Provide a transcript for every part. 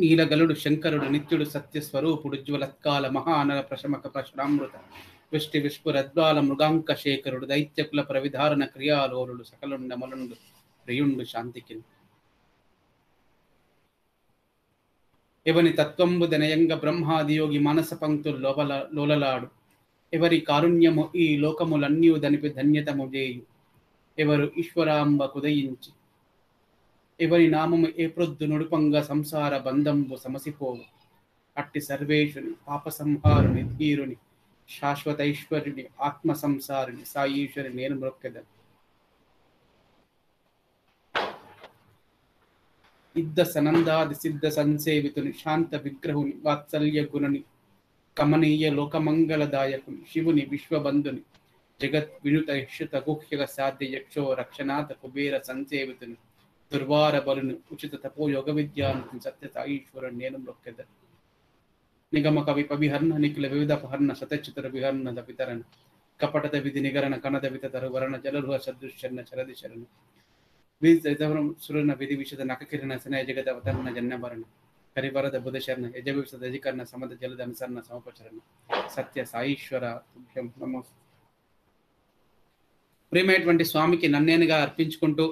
నీలగలుడు శంకరుడు నిత్యుడు సత్యస్వరూపుడు జ్వలత్కాల మహానర ప్రశమక ప్రశురామృత వృష్టి విష్పురద్వాల మృగాంక శేఖరుడు దైత్యకుల ప్రవిధారణ క్రియాలోరుడు సకలుండ మలుండు ప్రియుండు శాంతికి ఎవని తత్వంబు దనయంగ బ్రహ్మాదియోగి మానస పంక్తులు లోలలాడు ఎవరి కారుణ్యము ఈ లోకములన్నీ దనిపి ధన్యతము చేయు ఎవరు ఈశ్వరాంబ కుదయించి ఎవరి నామము ఏ ప్రొద్దు నుడుపంగా సంసార బంధంబు సమసిపోవు అట్టి సర్వేశుని పాప సంహారుని ధీరుని శాశ్వతైశ్వర్యుని ఆత్మ సంసారుని సాయీశ్వరి నేను మొక్కెదను ఇద్ద సనందాది సిద్ధ సంసేవితుని శాంత విగ్రహుని వాత్సల్య గుణుని కమనీయ లోకమంగళదాయకుని శివుని విశ్వబంధుని జగత్ వినుత యక్షుత గుహ్యక సాధ్య యక్షో రక్షనాథ కుబేర సంసేవితుని దుర్వార బలుని ఉచిత తపో యోగ విద్యాను సత్య సాయీశ్వరుని నేను మొక్కెదను నిగమ కవి పవిహర్ణ నిఖిల వివిధపహర్ణ శతచితర విహర్ణ దపితరణ కపటద విధి నిగరణ కనద వితతరు వరణ జలరుహ సదృశ్యన్న చరది శరణ సురణ విధి విషద నకకిరణ సనయ జగద అవతరణ జన్యభరణ కరివరద బుధ శరణ యజవిషద యజికర్ణ సమద జలద అనుసరణ సమపచరణ సత్య సాయీశ్వర తుభ్యం నమో. ప్రియమైనటువంటి స్వామికి నన్నేనుగా అర్పించుకుంటూ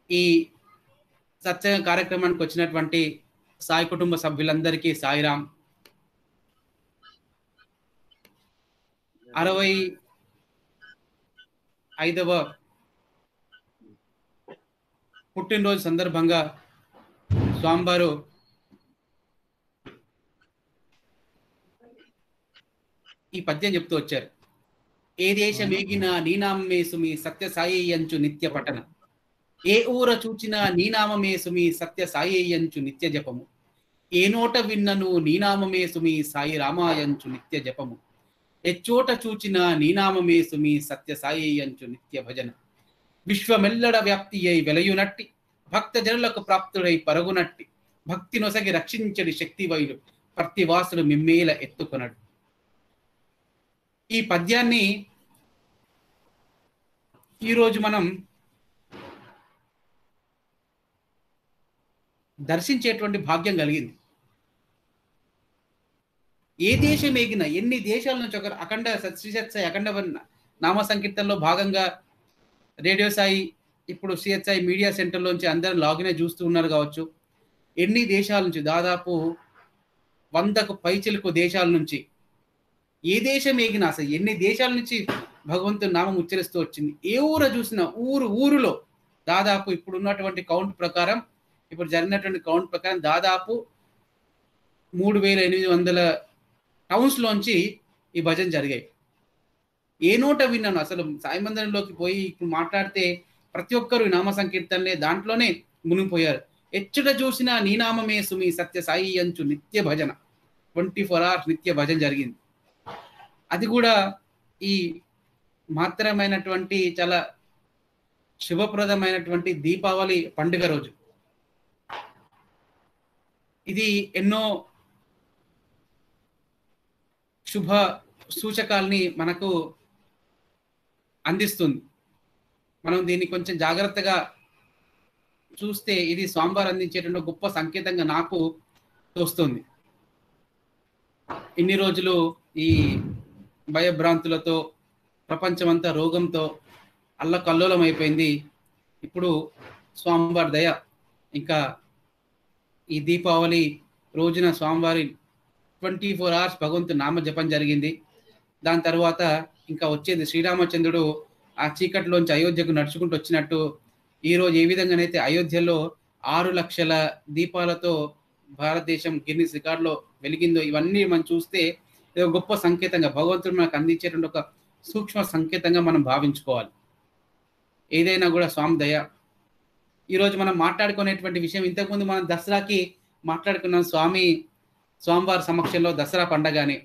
ఈ సత్సంగ కార్యక్రమానికి వచ్చినటువంటి సాయి కుటుంబ సభ్యులందరికీ సాయిరాం. 65వ పుట్టినరోజు సందర్భంగా స్వామివారు ఈ పద్యం చెప్తూ వచ్చారు. ఏ దేశమేగినా నీనామే సుమి సత్య సాయి అంచు నిత్య పఠన ఏ ఊర చూచినా నీనామమే సుమి సత్య సాయేయంచు నిత్య జపము ఏ నోట విన్నను నీనామమే సుమి సాయి రామాయంచు నిత్య జపము ఎచ్చోట చూచినా నీనామమే సుమి సత్య సాయేయంచు నిత్య భజన విశ్వమెల్లడ వ్యాప్తి అయి వెలయునట్టి భక్త జనులకు ప్రాప్తుడై పరుగునట్టి భక్తి నొసగి రక్షించడి శక్తి వైలు ప్రతివాసుడు మిమ్మేల ఎత్తుకొనడు. ఈ పద్యాన్ని ఈరోజు మనం దర్శించేటువంటి భాగ్యం కలిగింది. ఏ దేశం ఎగిన ఎన్ని దేశాల నుంచి ఒక అఖండ శ్రీ సత్సాయి అఖండ నామ సంకీర్తనలో భాగంగా రేడియో సాయి ఇప్పుడు సిహెచ్ఐ మీడియా సెంటర్లోంచి అందరూ లాగిన్ అయి చూస్తూ ఉన్నారు కావచ్చు. ఎన్ని దేశాల నుంచి దాదాపు 100కు పైచిలకు దేశాల నుంచి ఏ దేశం ఎగినా అసలు ఎన్ని దేశాల నుంచి భగవంతుని నామం ఉచ్చరిస్తూ వచ్చింది. ఏ ఊర చూసినా ఊరులో దాదాపు ఇప్పుడు ఉన్నటువంటి కౌంట్ ప్రకారం ఇప్పుడు జరిగినటువంటి కౌంట్ ప్రకారం దాదాపు 3800 టౌన్స్లోంచి ఈ భజన జరిగాయి. ఏ నోట విన్నాను అసలు సాయి మందిరంలోకి పోయి ఇప్పుడు మాట్లాడితే ప్రతి ఒక్కరు ఈ నామ సంకీర్తనలే దాంట్లోనే మునిగిపోయారు. ఎచ్చట చూసినా నీ నామమే సుమి సత్య సాయి అంచు నిత్య భజన 24 hours నిత్య భజన జరిగింది. అది కూడా ఈ మాత్రమైనటువంటి చాలా శుభప్రదమైనటువంటి దీపావళి పండుగ రోజు. ఇది ఎన్నో శుభ సూచకాల్ని మనకు అందిస్తుంది. మనం దీన్ని కొంచెం జాగ్రత్తగా చూస్తే ఇది స్వామివారు అందించేటువంటి గొప్ప సంకేతంగా నాకు తోస్తుంది. ఇన్ని రోజులు ఈ భయభ్రాంతులతో ప్రపంచమంతా రోగంతో అల్లకల్లోలం అయిపోయింది. ఇప్పుడు స్వామివారి దయ ఇంకా ఈ దీపావళి రోజున స్వామివారి 24 hours భగవంతుని నామ జపం జరిగింది. దాని తర్వాత ఇంకా వచ్చేది శ్రీరామచంద్రుడు ఆ చీకటిలోంచి అయోధ్యకు నడుచుకుంటూ వచ్చినట్టు ఈరోజు ఏ విధంగానైతే అయోధ్యలో 6 లక్షల దీపాలతో భారతదేశం గిన్నిస్ రికార్డులో వెలిగిందో ఇవన్నీ మనం చూస్తే ఇది ఒక గొప్ప సంకేతంగా భగవంతుడు మనకు అందించేటువంటి ఒక సూక్ష్మ సంకేతంగా మనం భావించుకోవాలి. ఏదైనా కూడా స్వామి దయ. ఈరోజు మనం మాట్లాడుకునేటువంటి విషయం ఇంతకుముందు మనం దసరాకి మాట్లాడుకున్నాం. స్వామివారి సమక్షంలో దసరా పండగని,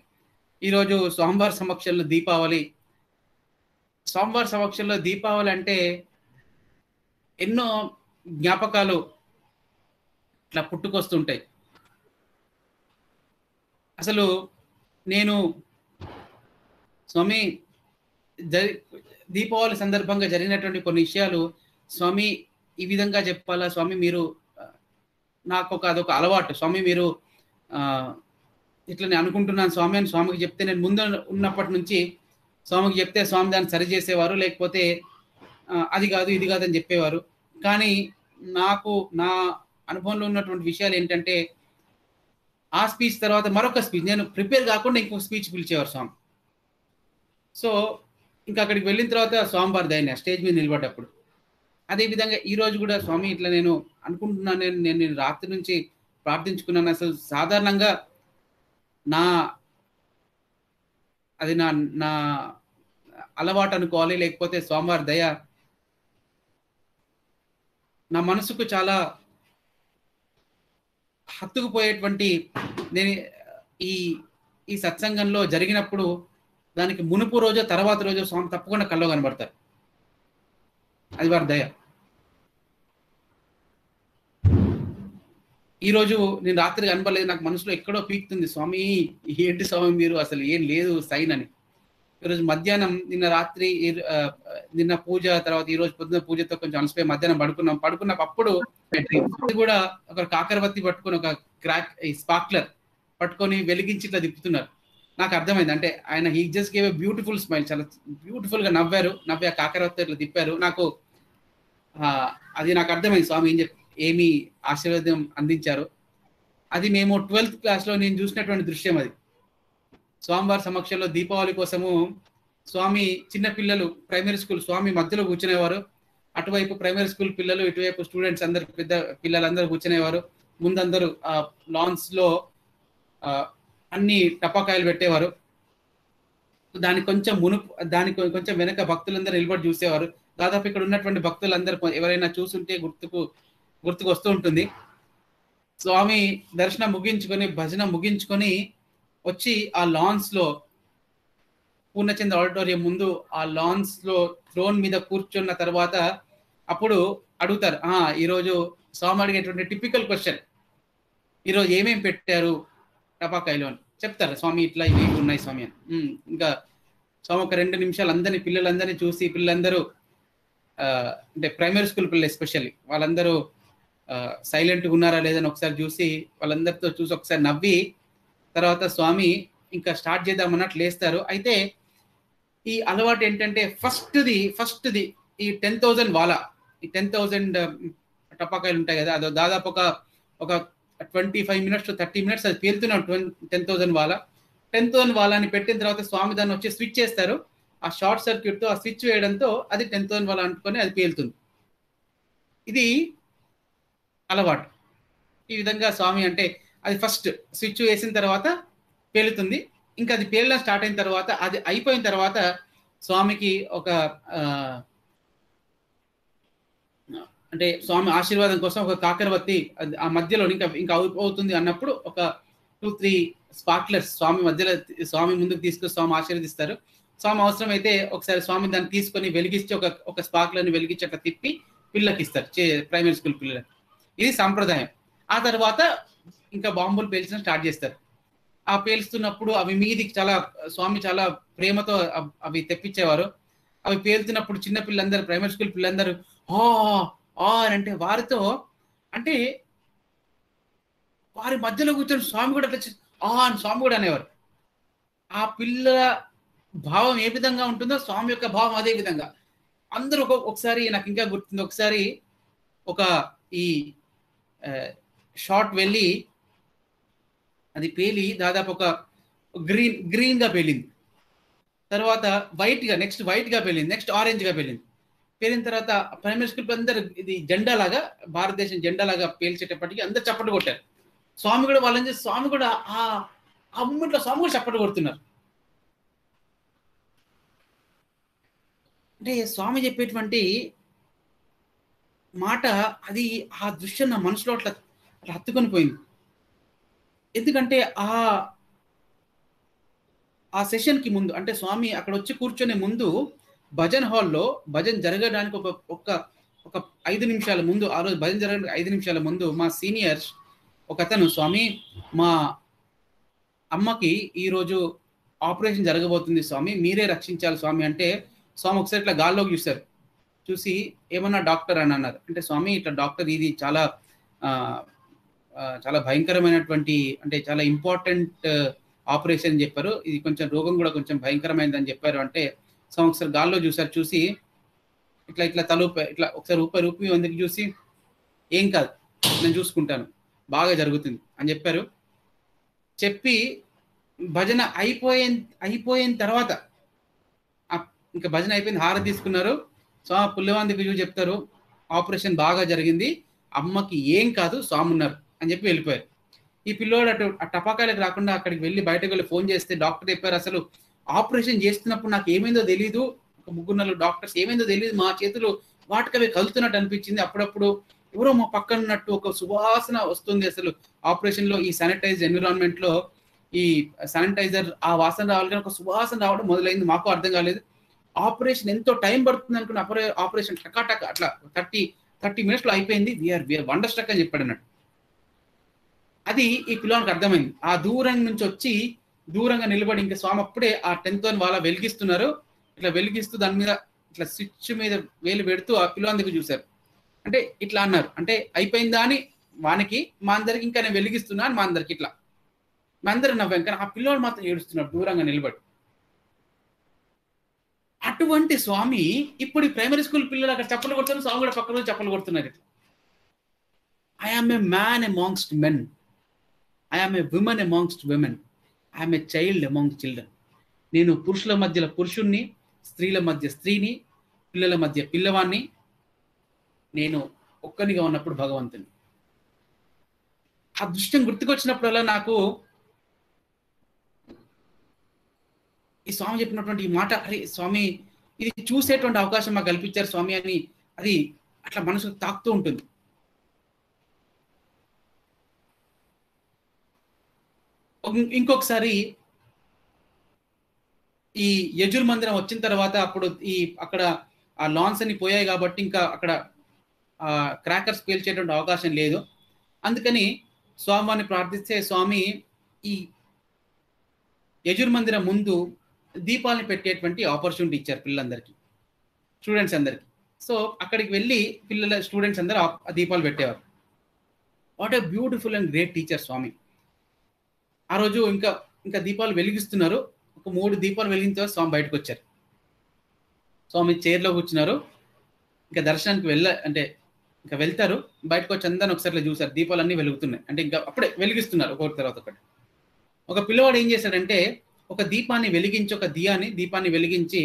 ఈరోజు స్వామివారి సమక్షంలో దీపావళి. స్వామివారి సమక్షంలో దీపావళి అంటే ఎన్నో జ్ఞాపకాలు ఇట్లా పుట్టుకొస్తుంటాయి. అసలు నేను స్వామి దీపావళి సందర్భంగా జరిగినటువంటి కొన్ని విషయాలు స్వామి ఈ విధంగా చెప్పాలా స్వామి, మీరు నాకు అదొక అలవాటు స్వామి, మీరు ఇట్లా నేను అనుకుంటున్నాను స్వామి అని స్వామికి చెప్తే, నేను ముందు ఉన్నప్పటి నుంచి స్వామికి చెప్తే స్వామి దాన్ని సరి చేసేవారు, లేకపోతే అది కాదు ఇది కాదు అని చెప్పేవారు. కానీ నాకు నా అనుభవంలో ఉన్నటువంటి విషయాలు ఏంటంటే, ఆ స్పీచ్ తర్వాత మరొక స్పీచ్, నేను ప్రిపేర్ కాకుండా ఇంకొక స్పీచ్ పిలిచేవారు స్వామి. సో ఇంకా అక్కడికి వెళ్ళిన తర్వాత స్వామివారి దయనే స్టేజ్ మీద నిలబడ్డప్పుడు. అదేవిధంగా ఈరోజు కూడా స్వామి ఇట్లా నేను అనుకుంటున్నాను, నేను రాత్రి నుంచి ప్రార్థించుకున్నాను. అసలు సాధారణంగా అది నా అలవాటు అనుకోవాలి, లేకపోతే స్వామివారి దయ నా మనసుకు చాలా హత్తుకుపోయేటువంటి, నేను ఈ సత్సంగంలో జరిగినప్పుడు దానికి మునుపు రోజు తర్వాత రోజు స్వామి తప్పకుండా కల్లో కనబడతారు. అది వారి దయ. ఈరోజు నేను రాత్రి కనబడలేదు, నాకు మనసులో ఎక్కడో పీక్తుంది, స్వామి ఏంటి స్వామి మీరు అసలు ఏం లేదు సైన్ అని. ఈరోజు మధ్యాహ్నం నిన్న పూజ తర్వాత ఈరోజు పొద్దున్న పూజతో కొంచెం అలసిపోయి మధ్యాహ్నం పడుకున్నప్పుడు కూడా ఒక కాకరవత్తి పట్టుకొని, ఒక క్రాక్ స్పార్క్లర్ పట్టుకొని వెలిగించి ఇట్లా తిప్పుతున్నారు. నాకు అర్థమైంది, అంటే ఆయన he just gave a beautiful smile, చాలా బ్యూటిఫుల్ గా నవ్వి ఆ కాకరవత్తి ఇట్లా తిప్పారు. అది నాకు అర్థమైంది స్వామి ఏమి ఆశీర్వాదం అందించారు. అది మేము 12th క్లాస్లో నేను చూసినటువంటి దృశ్యం. అది స్వామివారి సమక్షంలో దీపావళి కోసము స్వామి చిన్న పిల్లలు ప్రైమరీ స్కూల్ స్వామి మధ్యలో కూర్చునేవారు. అటువైపు ప్రైమరీ స్కూల్ పిల్లలు, ఇటువైపు స్టూడెంట్స్ అందరు, పెద్ద పిల్లలందరూ కూర్చునేవారు. ముందందరూ ఆ లాన్స్ లో అన్ని టపాకాయలు పెట్టేవారు. దానికి కొంచెం వెనక భక్తులందరూ నిలబడి చూసేవారు. దాదాపు ఇక్కడ ఉన్నటువంటి భక్తులందరూ ఎవరైనా చూసుంటే గుర్తుకు వస్తూ ఉంటుంది. స్వామి దర్శనం ముగించుకొని, భజన ముగించుకొని వచ్చి ఆ లాన్స్ లో, పూర్ణచంద్ర ఆడిటోరియం ముందు ఆ లాన్స్ లో థ్రోన్ మీద కూర్చున్న తర్వాత అప్పుడు అడుగుతారు, ఈరోజు స్వామి అడిగేటువంటి టిపికల్ క్వశ్చన్, ఈరోజు ఏమేమి పెట్టారు టపాకాయలు అని చెప్తారు. స్వామి ఇట్లా ఇవి ఉన్నాయి స్వామి అని. ఇంకా స్వామి ఒక 2 నిమిషాలు పిల్లలందరినీ చూసి, పిల్లలందరూ అంటే ప్రైమరీ స్కూల్ పిల్లలు ఎస్పెషల్లీ వాళ్ళందరూ సైలెంట్గా ఉన్నారా లేదని ఒకసారి చూసి, వాళ్ళందరితో చూసి ఒకసారి నవ్వి, తర్వాత స్వామి ఇంకా స్టార్ట్ చేద్దామన్నట్లు లేస్తారు. అయితే ఈ అలవాటు ఏంటంటే ఫస్ట్ది ఈ 10,000 వాలా, ఈ 10,000 టపాకాయలు ఉంటాయి కదా, అది దాదాపు ఒక 25 minutes to 30 minutes అది పేలుతున్నాం. 10,000 వాలా 10,000 వాలాని పెట్టిన తర్వాత స్వామి దాన్ని వచ్చి స్విచ్ చేస్తారు. ఆ షార్ట్ సర్క్యూట్ తో ఆ స్విచ్ వేయడంతో అది 10,000 వాలా అంటుకొని అది పేలుతుంది. ఇది అలవాటు. ఈ విధంగా స్వామి అంటే అది ఫస్ట్ స్విచ్ వేసిన తర్వాత పేలుతుంది. ఇంకా అది పేలడం స్టార్ట్ అయిన తర్వాత, అది అయిపోయిన తర్వాత స్వామికి ఒక అంటే స్వామి ఆశీర్వాదం కోసం ఒక కాకరవత్తి ఆ మధ్యలో ఇంకా అవుతుంది అన్నప్పుడు ఒక 2-3 స్పార్క్లర్స్ స్వామి ముందుకు తీసుకొని స్వామి ఆశీర్వదిస్తారు. స్వామి అవసరం అయితే ఒకసారి స్వామి దాన్ని తీసుకొని వెలిగించి ఒక స్పార్క్లర్ని వెలిగించి అట్లా తిప్పి పిల్లలకి ఇస్తారు, ప్రైమరీ స్కూల్ పిల్లలకి. ఇది సంప్రదాయం. ఆ తర్వాత ఇంకా బాంబులు పేల్చడం స్టార్ట్ చేస్తారు. ఆ పేల్స్తున్నప్పుడు అవి మీదికి స్వామి చాలా ప్రేమతో అవి తెప్పించేవారు. అవి పేలుతున్నప్పుడు చిన్న పిల్లలందరూ, ప్రైమరీ స్కూల్ పిల్లలందరూ అని అంటే వారితో, అంటే వారి మధ్యలో కూర్చొని స్వామి కూడా అట్లా అని స్వామి కూడా అనేవారు. ఆ పిల్లల భావం ఏ విధంగా ఉంటుందో స్వామి యొక్క భావం అదే విధంగా. అందరూ ఒకసారి నాకు ఇంకా గుర్తుంది, ఒకసారి ఈ షార్ట్ వెళ్ళి అది పేలి దాదాపు ఒక గ్రీన్ గా పేలింది. తర్వాత నెక్స్ట్ వైట్ గా పేలింది, నెక్స్ట్ ఆరెంజ్ గా పేలింది. పేలిన తర్వాత ప్రైమరీ స్కూల్ అందరు ఇది జెండాలాగా, భారతదేశం జెండాలాగా పేల్చేటప్పటికి అందరు చప్పట్లు కొట్టారు. స్వామి కూడా వాళ్ళని చేసి స్వామి కూడా ఆ మూమెంట్లో స్వామి కూడా చప్పట్లు కొడుతున్నారు. అంటే స్వామి చెప్పేటువంటి మాట అది, ఆ దృశ్యం నా మనసులో అట్లా హత్తుకొని పోయింది. ఎందుకంటే ఆ సెషన్కి ముందు, అంటే స్వామి అక్కడ వచ్చి కూర్చొనే ముందు భజన్ హాల్లో భజన్ జరగడానికి ఒక 5 నిమిషాల ముందు, ఆ రోజు భజన్ జరగడానికి 5 నిమిషాల ముందు మా సీనియర్స్ ఒక అతను, స్వామి మా అమ్మకి ఈరోజు ఆపరేషన్ జరగబోతుంది స్వామి, మీరే రక్షించాలి స్వామి అంటే, స్వామి ఒకసారి ఇట్లా గాల్లోకి చూశారు. చూసి ఏమన్నా డాక్టర్ అని అన్నారు. అంటే స్వామి ఇట్లా డాక్టర్ ఇది చాలా చాలా భయంకరమైనటువంటి అంటే చాలా ఇంపార్టెంట్ ఆపరేషన్ అని చెప్పారు. ఇది కొంచెం రోగం కూడా కొంచెం భయంకరమైనదని చెప్పారు. అంటే స్వామి ఒకసారి గాల్లో చూసారు. చూసి ఇట్లా ఇట్లా తలూపారు. ఇట్లా ఒకసారి ఊపి వందకి చూసి ఏం కాదు నేను చూసుకుంటాను బాగా జరుగుతుంది అని చెప్పారు. చెప్పి భజన అయిపోయిన తర్వాత ఇంకా భజన అయిపోయింది, హారతి తీసుకున్నారు. స్వామి పుల్లవాందికి చూసి చెప్తారు ఆపరేషన్ బాగా జరిగింది, అమ్మకి ఏం కాదు, స్వామి ఉన్నారు అని చెప్పి వెళ్ళిపోయారు. ఈ పిల్లోడు అటు ఆ టపాకాయలకు రాకుండా అక్కడికి వెళ్ళి బయటకు వెళ్ళి ఫోన్ చేస్తే డాక్టర్ చెప్పారు అసలు ఆపరేషన్ చేస్తున్నప్పుడు నాకు ఏమైందో తెలియదు, ఒక 3-4 డాక్టర్స్ ఏమైందో తెలియదు, మా చేతులు వాటికవే కలుతున్నట్టు అనిపించింది, అప్పుడప్పుడు ఎవరో మా పక్కన ఉన్నట్టు ఒక సువాసన వస్తుంది. అసలు ఆపరేషన్ లో ఈ శానిటైజ్ ఎన్విరాన్మెంట్ లో ఈ శానిటైజర్ ఆ వాసన రావాలి కానీ ఒక సువాసన రావడం మొదలైంది, మాకు అర్థం కాలేదు. ఆపరేషన్ ఎంతో టైం పడుతుంది అనుకున్న ఆపరేషన్ టకాటక అట్లా 30 minutes లో అయిపోయింది, వీఆర్ వండర్స్ట్రక్ అని చెప్పాడు అన్నట్టు. అది ఈ పిల్లవానికి అర్థమైంది. ఆ దూరం నుంచి వచ్చి దూరంగా నిలబడి ఇంకా స్వామి అప్పుడే ఆ 10th వాళ్ళ వెలిగిస్తున్నారు. ఇట్లా వెలిగిస్తూ దాని మీద ఇట్లా స్విచ్ మీద వేలు పెడుతూ ఆ పిల్లవాని దగ్గర చూశారు. అంటే ఇట్లా అన్నారు, అంటే అయిపోయిందా అని వానికి, మా అందరికి ఇంకా నేను వెలిగిస్తున్నా అని మా అందరికి ఇట్లా, మా అందరు నవ్వాం. కానీ ఆ పిల్లవాడు మాత్రం ఏడుస్తున్నాడు దూరంగా నిలబడి. అటువంటి స్వామి ఇప్పుడు ప్రైమరీ స్కూల్ పిల్లలు అక్కడ చప్పలు కొడుతున్నారు, స్వామి కూడా పక్కన చప్పలు కొడుతున్నారు. I am a man amongst men, I am a women amongst women, I am a child among children. నేను పురుషుల మధ్యలో పురుషుణ్ణి, స్త్రీల మధ్య స్త్రీని, పిల్లల మధ్య పిల్లవాణ్ణి, నేను ఒక్కనిగా ఉన్నప్పుడు భగవంతుని. ఆ దృశ్యం గుర్తుకొచ్చినప్పుడల్లా నాకు ఈ స్వామి చెప్పినటువంటి ఈ మాట, అరే స్వామి ఇది చూసేటువంటి అవకాశం మాకు కల్పించారు స్వామి అని అది అట్లా మనసుకు తాకుతూ ఉంటుంది. ఇంకొకసారి ఈ యజుర్ మందిరం వచ్చిన తర్వాత అప్పుడు ఈ అక్కడ ఆ లాన్స్ అని పోయాయి కాబట్టి ఇంకా అక్కడ క్రాకర్స్ పేల్చేటువంటి అవకాశం లేదు. అందుకని స్వామివారిని ప్రార్థిస్తే స్వామి ఈ యజుర్ మందిరం ముందు దీపాలను పెట్టేటువంటి ఆపర్చునిటీ ఇచ్చారు పిల్లలందరికీ, స్టూడెంట్స్ అందరికీ. సో అక్కడికి వెళ్ళి స్టూడెంట్స్ అందరూ ఆ దీపాలు పెట్టేవారు. What a beautiful and great teacher Swami. ఆ రోజు ఇంకా దీపాలు వెలిగిస్తున్నారు. ఒక 3 దీపాలు వెలిగించే స్వామి బయటకు వచ్చారు. స్వామి చైర్లో కూర్చున్నారు. ఇంకా దర్శనానికి ఇంకా వెళ్తారు. బయటకు వచ్చి అందరిని ఒకసారి చూశారు, దీపాలన్నీ వెలుగుతున్నాయి. అంటే ఇంకా అప్పుడే వెలిగిస్తున్నారు ఒకటి తర్వాత ఒకటి. ఒక పిల్లవాడు ఏం చేశాడంటే ఒక దీపాన్ని వెలిగించి, ఒక దీపాన్ని వెలిగించి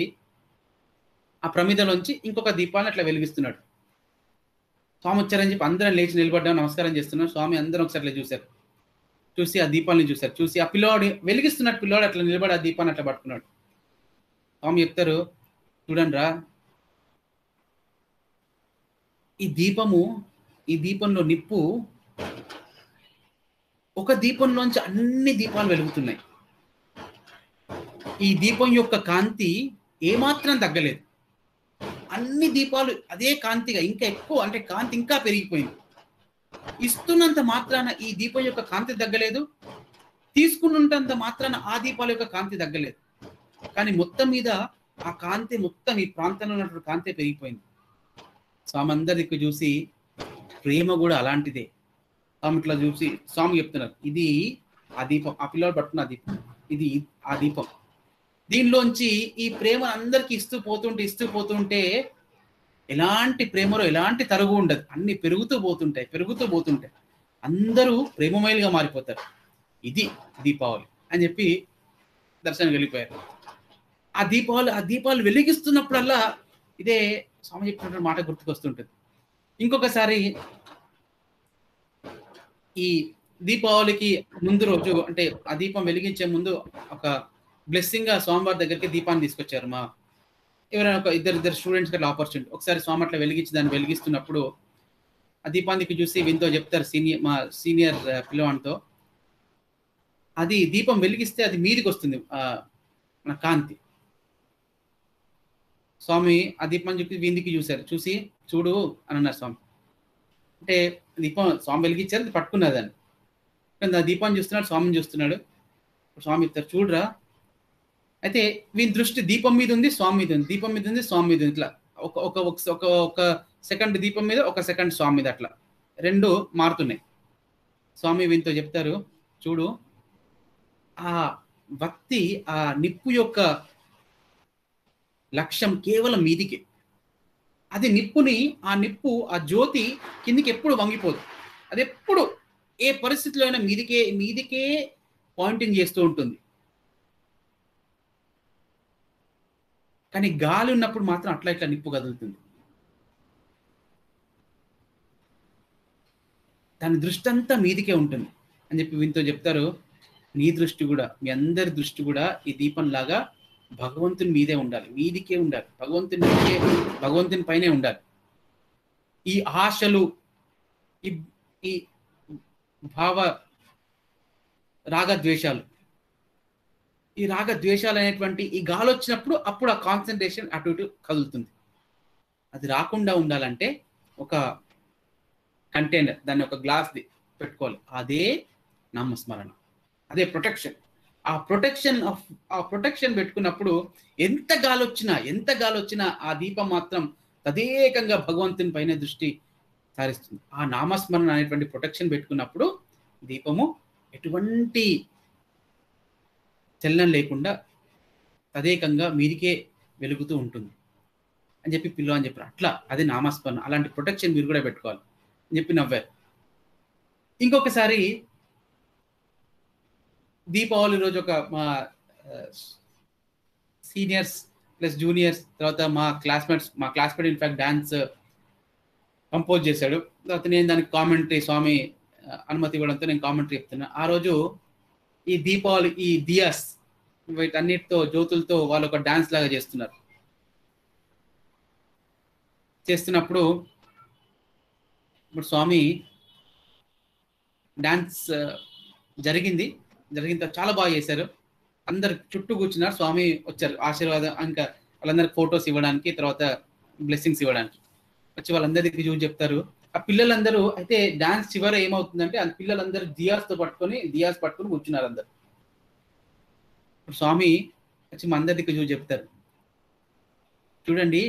ఆ ప్రమిదలోంచి ఇంకొక దీపాన్ని అట్లా వెలిగిస్తున్నాడు. స్వామి వచ్చారని చెప్పి అందరం లేచి నిలబడ్డాం, నమస్కారం చేస్తున్నాం. స్వామి అందరం ఒకసారి చూశారు. చూసి ఆ దీపాన్ని చూశారు. చూసి ఆ పిల్లవాడు వెలిగిస్తున్నట్టు పిల్లవాడు అట్లా నిలబడి ఆ దీపాన్ని అట్లా పట్టుకున్నాడు. స్వామి చెప్తారు, చూడండి రా, ఈ దీపంలో నిప్పు ఒక దీపంలోంచి అన్ని దీపాలు వెలుగుతున్నాయి. ఈ దీపం యొక్క కాంతి ఏమాత్రం తగ్గలేదు. అన్ని దీపాలు అదే కాంతిగా ఇంకా ఎక్కువ, అంటే కాంతి ఇంకా పెరిగిపోయింది. ఇస్తున్నంత మాత్రాన ఈ దీపం యొక్క కాంతి తగ్గలేదు, తీసుకున్నంత మాత్రాన ఆ దీపాల యొక్క కాంతి తగ్గలేదు. కానీ మొత్తం మీద ఆ కాంతి మొత్తం ఈ ప్రాంతంలో ఉన్నటువంటి కాంతి పెరిగిపోయింది. స్వామి అందరికి చూసి ప్రేమ కూడా అలాంటిదే. స్వామి ఇట్లా చూసి స్వామి చెప్తున్నారు, ఇది ఆ దీపం, ఆ పిల్లలు పట్టుకున్న దీపం, ఇది ఆ దీపం. దీనిలోంచి ఈ ప్రేమ అందరికి ఇస్తూ పోతుంటే ఎలాంటి ప్రేమలో ఎలాంటి తరుగు ఉండదు. అన్ని పెరుగుతూ పోతుంటాయి. అందరూ ప్రేమమయులుగా మారిపోతారు. ఇది దీపావళి అని చెప్పి దర్శనం వెళ్ళిపోయారు. ఆ దీపాలు వెలిగిస్తున్నప్పుడల్లా ఇదే స్వామి చెప్పినటువంటి మాట గుర్తుకొస్తుంటుంది. ఇంకొకసారి ఈ దీపావళికి ముందు రోజు, అంటే ఆ దీపం వెలిగించే ముందు ఒక బ్లెస్సింగ్ గా స్వామివారి దగ్గరికి దీపాన్ని తీసుకొచ్చారు. ఎవరైనా ఒక ఇద్దరు స్టూడెంట్స్ అట్లా ఆపర్చునిటీ. ఒకసారి స్వామి అట్లా దాన్ని వెలిగిస్తున్నప్పుడు ఆ దీపానికి చూసి వింతో చెప్తారు మా సీనియర్ పిల్లవాడితో, అది దీపం వెలిగిస్తే అది మీదికి వస్తుంది మన కాంతి. స్వామి ఆ దీపాన్ని చెప్పి వీందికి చూసి చూడు అని అన్నారు స్వామి. అంటే దీపం స్వామి వెలిగించారు, అది పట్టుకున్నదాన్ని. కానీ ఆ దీపాన్ని చూస్తున్నాడు, స్వామిని చూస్తున్నాడు. స్వామి చెప్తారు, చూడరా, అయితే వీని దృష్టి దీపం మీద ఉంది, స్వామి మీద ఉంది, దీపం మీద ఉంది, స్వామి మీద ఉంది. ఇట్లా ఒక ఒక ఒక ఒక సెకండ్ దీపం మీద, ఒక సెకండ్ స్వామి మీద, అట్లా రెండు మారుతున్నాయి. స్వామి వీనితో చెప్తారు, చూడు ఆ వత్తి, ఆ నిప్పు యొక్క లక్ష్యం కేవలం మీదికి. అది నిప్పుని, ఆ నిప్పు, ఆ జ్యోతి కిందికి ఎప్పుడు వంగిపోదు. అది ఎప్పుడు ఏ పరిస్థితిలో అయినా మీదికే మీదికే పాయింటింగ్ చేస్తూ ఉంటుంది. కానీ గాలి ఉన్నప్పుడు మాత్రం అట్లా ఇట్లా నిప్పు కదులుతుంది. దాని దృష్టి అంతా మీదికే ఉంటుంది అని చెప్పి వీనితో చెప్తారు. నీ దృష్టి కూడా, మీ అందరి దృష్టి కూడా ఈ దీపం లాగా భగవంతుని మీదే ఉండాలి, మీదికే ఉండాలి, భగవంతుని పైనే ఉండాలి. ఈ ఆశలు, ఈ ఈ భావ రాగద్వేషాలు, ఈ రాగద్వేషాలు అనేటువంటి ఈ గాలి వచ్చినప్పుడు అప్పుడు ఆ కాన్సన్ట్రేషన్ అటు ఇటు కదులుతుంది. అది రాకుండా ఉండాలంటే ఒక కంటైనర్, దాన్ని ఒక గ్లాస్ పెట్టుకోవాలి. అదే నామస్మరణ, అదే ప్రొటెక్షన్. ఆ ప్రొటెక్షన్ పెట్టుకున్నప్పుడు ఎంత గాలి వచ్చినా ఆ దీపం మాత్రం తదేకంగా భగవంతుని పైన దృష్టి సారిస్తుంది. ఆ నామస్మరణ అనేటువంటి ప్రొటెక్షన్ పెట్టుకున్నప్పుడు దీపము ఎటువంటి చలనం లేకుండా తదేకంగా మీదికే వెలుగుతూ ఉంటుంది అని చెప్పి పిల్ల అని చెప్పారు. అట్లా అదే నామస్మరణ, అలాంటి ప్రొటెక్షన్ మీరు కూడా పెట్టుకోవాలి అని చెప్పి నవ్వారు. ఇంకొకసారి దీపావళి రోజు ఒక మా సీనియర్స్ ప్లస్ జూనియర్స్, తర్వాత మా క్లాస్మేట్ ఇన్ఫాక్ట్ డాన్స్ కంపోజ్ చేశాడు. తర్వాత నేను దానికి కామెంటరీ, స్వామి అనుమతి ఇవ్వడంతో నేను కామెంటరీ చెప్తున్నా. ఆ రోజు ఈ దీపావళి, ఈ దియాస్ వీటన్నిటితో, జ్యోతులతో వాళ్ళు ఒక డాన్స్ లాగా చేస్తున్నప్పుడు ఇప్పుడు స్వామి డాన్స్ జరిగిన తర్వాత చాలా బాగా చేశారు. అందరు చుట్టూ కూర్చున్నారు, స్వామి వచ్చారు ఆశీర్వాదం, ఇంకా వాళ్ళందరికి ఫొటోస్ ఇవ్వడానికి, తర్వాత బ్లెస్సింగ్స్ ఇవ్వడానికి వచ్చి వాళ్ళందరికీ చూసి చెప్తారు. ఆ పిల్లలందరూ అయితే డాన్స్ చివర ఏమవుతుందంటే ఆ పిల్లలందరూ దియాస్ పట్టుకొని కూర్చున్నారు అందరు. స్వామి వచ్చి మా అందరికి చూసి చెప్తారు, చూడండి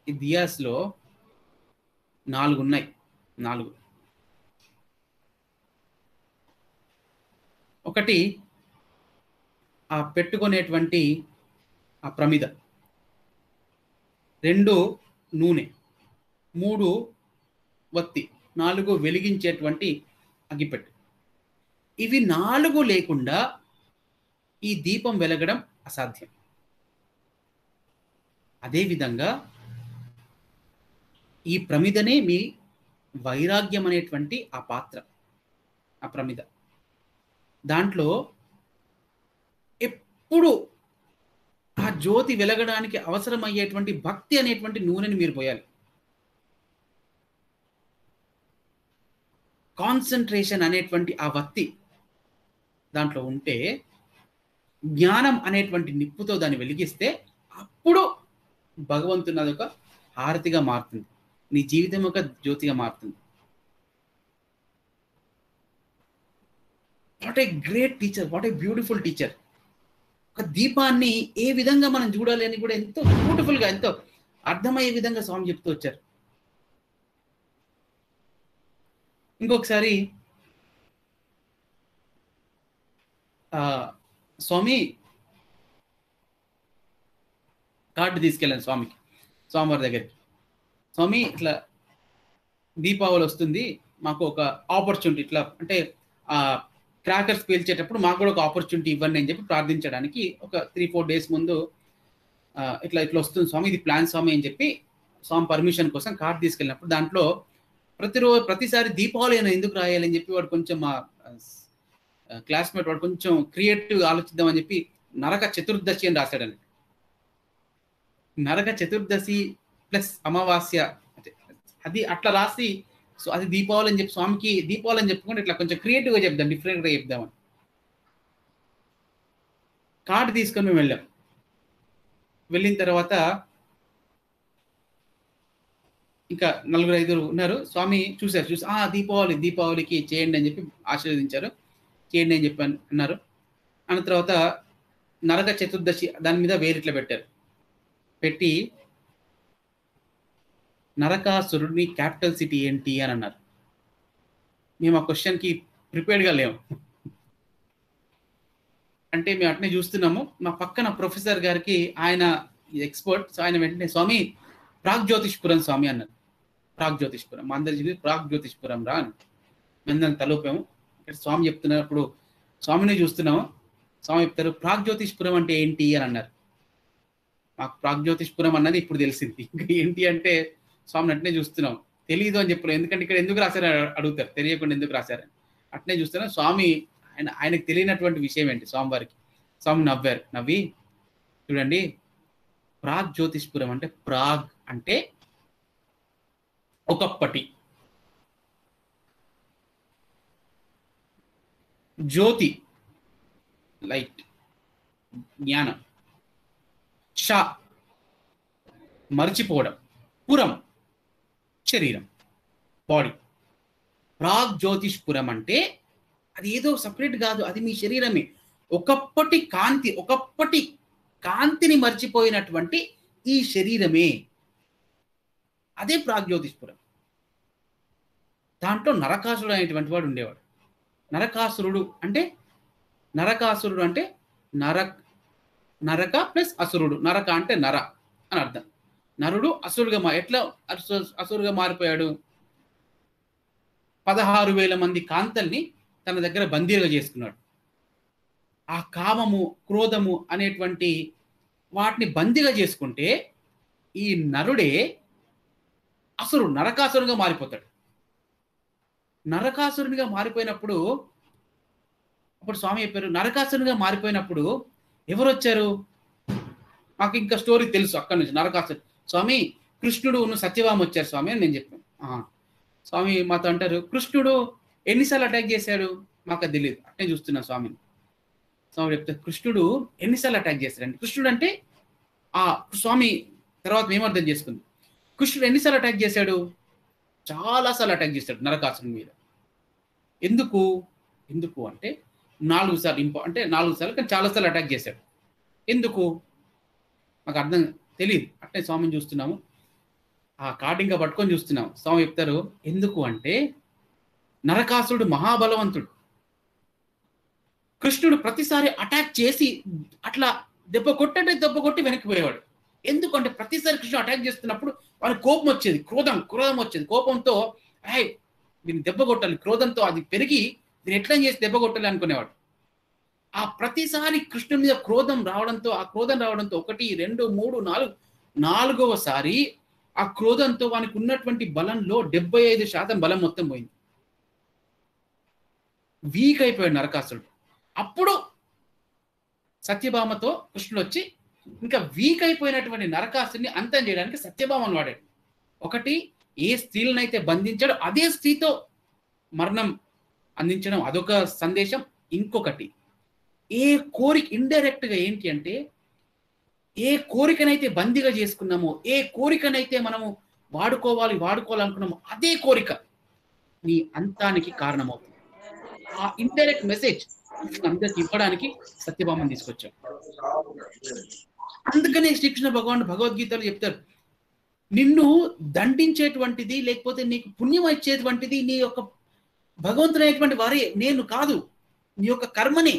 ఈ దియాస్లో 4 ఉన్నాయి. 4 ఒకటి ఆ పెట్టుకునేటువంటి ఆ ప్రమిద, 2 నూనె, 3 వత్తి, 4 వెలిగించేటువంటి అగ్గిపెట్టె. ఇవి 4 లేకుండా ఈ దీపం వెలగడం అసాధ్యం. అదేవిధంగా ఈ ప్రమిదనే మీ వైరాగ్యం అనేటువంటి ఆ పాత్ర, ఆ ప్రమిద. దాంట్లో ఎప్పుడు ఆ జ్యోతి వెలగడానికి అవసరమయ్యేటువంటి భక్తి అనేటువంటి నూనెని మీరు పోయాలి. కాన్సన్ట్రేషన్ అనేటువంటి ఆ వత్తి దాంట్లో ఉంటే, జ్ఞానం అనేటువంటి నిప్పుతో దాన్ని వెలిగిస్తే అప్పుడు భగవంతుని అదొక హారతిగా మారుతుంది, నీ జీవితం ఒక జ్యోతిగా మారుతుంది. What a great teacher, what a beautiful teacher. ఒక దీపాన్ని ఏ విధంగా మనం చూడాలి అని కూడా ఎంతో బ్యూటిఫుల్గా, ఎంతో అర్థమయ్యే విధంగా స్వామి చెప్తూ వచ్చారు. ఇంకొకసారి స్వామి కార్డు తీసుకెళ్ళాను స్వామివారి దగ్గరికి. స్వామి ఇట్లా దీపావళి వస్తుంది, మాకు ఒక ఆపర్చునిటీ, ఇట్లా అంటే క్రాకర్స్ పేల్చేటప్పుడు మాకు కూడా ఒక ఆపర్చునిటీ ఇవ్వండి అని చెప్పి ప్రార్థించడానికి ఒక 3-4 డేస్ ముందు ఇట్లా వస్తుంది స్వామి, ఇది ప్లాన్ స్వామి అని చెప్పి స్వామి పర్మిషన్ కోసం కార్డు తీసుకెళ్ళినప్పుడు దాంట్లో ప్రతిసారి దీపావళి అయినా ఎందుకు రాయాలని చెప్పి వాడు కొంచెం మా క్లాస్మేట్ వాడు కొంచెం క్రియేటివ్గా ఆలోచిద్దామని చెప్పి నరక చతుర్దశి అని రాశాడండి. నరక చతుర్దశి ప్లస్ అమావాస్య అది అట్లా రాసి, సో అది దీపావళి అని చెప్పి స్వామికి దీపావళి అని చెప్పుకుంటే ఇట్లా కొంచెం క్రియేటివ్గా చెప్దాం, డిఫరెంట్గా చెప్దామని కార్డు తీసుకొని మేము వెళ్ళాం. వెళ్ళిన తర్వాత ఇంకా 4-5 ఉన్నారు. స్వామి చూసి దీపావళికి చేయండి అని చెప్పి ఆశీర్వదించారు. చేయండి అని చెప్పి అన్నారు. అన్న తర్వాత నరక చతుర్దశి దాని మీద వేరిట్లా పెట్టారు. పెట్టి నరకాసురుడిని క్యాపిటల్ సిటీ ఏంటి అని అన్నారు. మేము ఆ క్వశ్చన్కి ప్రిపేర్డ్గా లేము. అంటే మేము అట్నే చూస్తున్నాము. మా పక్కన ప్రొఫెసర్ గారికి ఆయన ఎక్స్పర్ట్. సో ఆయన వెంటనే స్వామి ప్రాగ్జ్యోతిష్పురం స్వామి అన్నారు. ప్రాగ్జ్యోతిష్పురం మా అందరి ప్రాగ్జ్యోతిష్పురం రా అని మేము తలూపాము. ఇక్కడ స్వామి చెప్తున్నప్పుడు స్వామిని చూస్తున్నాము. స్వామి చెప్తారు ప్రాగ్జ్యోతిష్పురం అంటే ఏంటి అని అన్నారు. మాకు ప్రాగ్జ్యోతిష్పురం అన్నది ఇప్పుడు తెలిసింది. ఇంకా ఏంటి అంటే స్వామిని అట్నే చూస్తున్నాం. తెలియదు అని చెప్పలేదు. ఎందుకంటే ఇక్కడ ఎందుకు రాశారు అడుగుతారు, తెలియకుండా ఎందుకు రాశారని. అట్నే చూస్తున్నాం. స్వామి ఆయనకు తెలియనటువంటి విషయం ఏంటి స్వామివారికి. స్వామి నవ్వారు. నవ్వి చూడండి, ప్రాగ్జ్యోతిష్పురం అంటే ప్రాగ్ అంటే ఒకప్పటి, జ్యోతి లైట్ జ్ఞానం, షా మర్చిపోవడం, పురం శరీరం బాడీ. ప్రాగ్జ్యోతిష్పురం అంటే అది ఏదో సపరేట్ కాదు, అది మీ శరీరమే. ఒకప్పటి కాంతిని మర్చిపోయినటువంటి ఈ శరీరమే, అదే ప్రాగ్జ్యోతిష్పురం. దాంట్లో నరకాసురుడు అనేటువంటి వాడు ఉండేవాడు. నరకాసురుడు అంటే నరక ప్లస్ అసురుడు. నరక అంటే నర అని అర్థం. నరుడు అసురుగా ఎట్లా అసురుగా మారిపోయాడు? 16,000 మంది కాంతల్ని తన దగ్గర బందీలుగా చేసుకున్నాడు. ఆ కామము, క్రోధము అనేటువంటి వాటిని బందీగా చేసుకుంటే ఈ నరుడే అసురుడు, నరకాసురుడిగా మారిపోతాడు. నరకాసురునిగా మారిపోయినప్పుడు అప్పుడు స్వామి చెప్పారు, నరకాసురునిగా మారిపోయినప్పుడు ఎవరు వచ్చారు? మాకు ఇంకా స్టోరీ తెలుసు అక్కడి నుంచి. నరకాసురు స్వామి కృష్ణుడు సత్యభామ వచ్చారు స్వామి అని నేను చెప్పాను. స్వామి మాతో అంటారు, కృష్ణుడు ఎన్నిసార్లు అటాక్ చేశాడు? మాకు అది తెలియదు. అట్నే చూస్తున్నా స్వామిని. స్వామి చెప్తారు, కృష్ణుడు ఎన్నిసార్లు అటాక్ చేశాడండి. కృష్ణుడు అంటే స్వామి తర్వాత మేము అర్థం చేసుకుంది. కృష్ణుడు ఎన్నిసార్లు అటాక్ చేశాడు? చాలాసార్లు అటాక్ చేశాడు నరకాసురుని మీద. ఎందుకు అంటే 4 సార్లు అంటే 4 సార్లు, కానీ చాలాసార్లు అటాక్ చేశాడు. ఎందుకు మాకు అర్థం తెలియదు. అట్నే స్వామిని చూస్తున్నాము. ఆ కార్డు ఇంకా పట్టుకొని చూస్తున్నాము. స్వామి చెప్తారు, ఎందుకు అంటే నరకాసురుడు మహాబలవంతుడు. కృష్ణుడు ప్రతిసారి అటాక్ చేసి అట్లా దెబ్బ కొట్టి వెనక్కిపోయేవాడు. ఎందుకంటే ప్రతిసారి కృష్ణుడు అటాక్ చేస్తున్నప్పుడు వారికి కోపం వచ్చేది, క్రోధం వచ్చేది. కోపంతో దీన్ని దెబ్బ కొట్టాలి, క్రోధంతో అది పెరిగి దీన్ని ఎట్లా చేసి దెబ్బ కొట్టాలి అనుకునేవాడు. ఆ ప్రతిసారి కృష్ణుడి మీద ఆ క్రోధం రావడంతో 1, 2, 3, 4 4వసారి ఆ క్రోధంతో వానికి ఉన్నటువంటి బలంలో 75% బలం మొత్తం పోయింది. వీక్ అయిపోయాడు నరకాసురుడు. అప్పుడు సత్యభామతో కృష్ణుడు వచ్చి ఇంకా వీక్ అయిపోయినటువంటి నరకాసురుని అంతం చేయడానికి సత్యభామను వాడాడు. ఒకటి, ఏ స్త్రీలనైతే బంధించాడో అదే స్త్రీతో మరణం అందించడం, అదొక సందేశం. ఇంకొకటి, ఏ కోరిక ఇండైరెక్ట్ గా ఏంటి అంటే, ఏ కోరికనైతే బందీగా చేసుకున్నామో, ఏ కోరికనైతే మనము వాడుకోవాలనుకున్నామో అదే కోరిక నీ అంతానికి కారణమవుతుంది. ఆ ఇండైరెక్ట్ మెసేజ్ అందరికి ఇవ్వడానికి సత్యభామని తీసుకొచ్చాడు. అందుకనే శ్రీకృష్ణ భగవానుడు భగవద్గీతలో చెప్తారు, నిన్ను దండించేటువంటిది లేకపోతే నీకు పుణ్యం ఇచ్చేటువంటిది నీ యొక్క భగవంతుడైనటువంటి వారే, నేను కాదు, నీ యొక్క కర్మనే.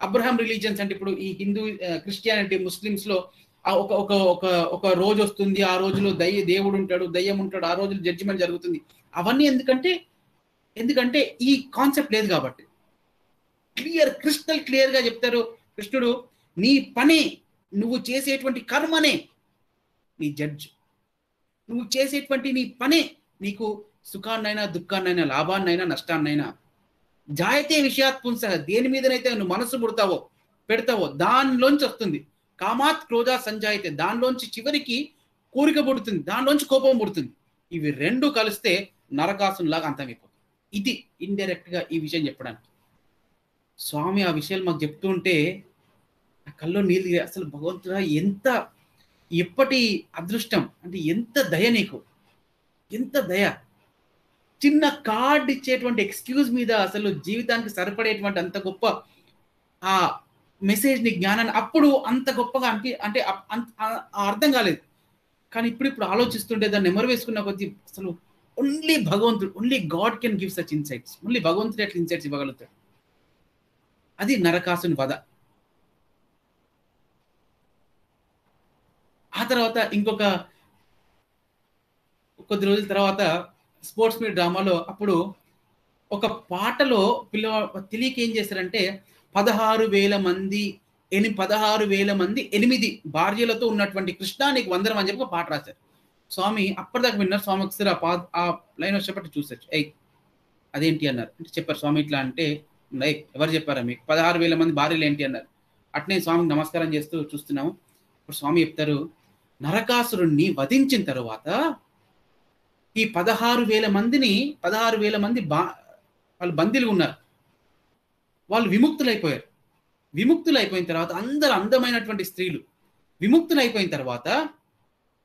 అబ్రహాం రిలీజియన్స్ అంటే ఇప్పుడు ఈ హిందూ, క్రిస్టియానిటీ, ముస్లిమ్స్ లో ఒక రోజు వస్తుంది, ఆ రోజులో దేవుడు ఉంటాడు, దయ్యం ఉంటాడు, ఆ రోజులో జడ్జిమెంట్ జరుగుతుంది. అవన్నీ ఎందుకంటే ఈ కాన్సెప్ట్ లేదు కాబట్టి. క్రిస్టల్ క్లియర్ గా చెప్తారు కృష్ణుడు, నీ పనే, నువ్వు చేసేటువంటి కర్మనే నీ జడ్జ్. నువ్వు చేసేటువంటి నీ పనే నీకు సుఖాన్నైనా దుఃఖాన్నైనా లాభాన్నైనా నష్టాన్నైనా. జాయతే విషయాత్ పుంసః, దేని మీదనైతే నువ్వు మనసు పెడతావో దానిలోంచి వస్తుంది. కామాత్ క్రోధ సంజాయితే, దానిలోంచి చివరికి కోరిక పుడుతుంది, దానిలోంచి కోపం పుడుతుంది. ఇవి రెండు కలిస్తే నరకాసునిలాగా అంతమైపోతుంది. ఇది ఇండైరెక్ట్ గా ఈ విషయం చెప్పడానికి. స్వామి ఆ విషయాలు మాకు చెప్తూ ఉంటే నా కల్లో నీళ్ళు. అసలు భగవంతుడా, ఎప్పటి అదృష్టం అంటే, ఎంత దయ నీకు, ఎంత దయ. చిన్న కార్డ్ ఇచ్చేటువంటి ఎక్స్క్యూజ్ మీద అసలు జీవితానికి సరిపడేటువంటి అంత గొప్ప ఆ మెసేజ్ ని, జ్ఞానాన్ని అప్పుడు అంత గొప్పగా అంటే అర్థం కాలేదు. కానీ ఇప్పుడు ఆలోచిస్తుంటే దాన్ని నెమరు వేసుకున్న కొద్దీ అసలు ఓన్లీ భగవంతుడు, only God can give such insights. Only భగవంతుడు ఎట్లా ఇన్సైట్స్ ఇవ్వగలుగుతాడు. అది నరకాసుని వధ. ఆ తర్వాత ఇంకొక కొద్ది రోజుల తర్వాత స్పోర్ట్స్ మీట్ డ్రామాలో అప్పుడు ఒక పాటలో తెలియక ఏం చేశారంటే 16,000 మంది 8 భార్యలతో ఉన్నటువంటి కృష్ణ నీకు వందనం అని చెప్పి ఒక పాట రాశారు. స్వామి అప్పటిదాకా విన్నారు. స్వామి ఒకసారి ఆ లైన్ వచ్చేటప్పుడు చూసారు. అదేంటి అన్నారు. అంటే చెప్పారు స్వామి ఇట్లా అంటే, ఎవరు చెప్పారా మీకు 16,000 మంది భార్యలు ఏంటి అన్నారు. అట్నే స్వామికి నమస్కారం చేస్తూ చూస్తున్నాము. ఇప్పుడు స్వామి చెప్తారు, నరకాసురుణ్ణి వధించిన తరువాత ఈ 16,000 మంది వాళ్ళు బందీలు ఉన్నారు. వాళ్ళు విముక్తులైపోయారు. విముక్తులైపోయిన తర్వాత అందరు అందమైనటువంటి స్త్రీలు విముక్తులైపోయిన తర్వాత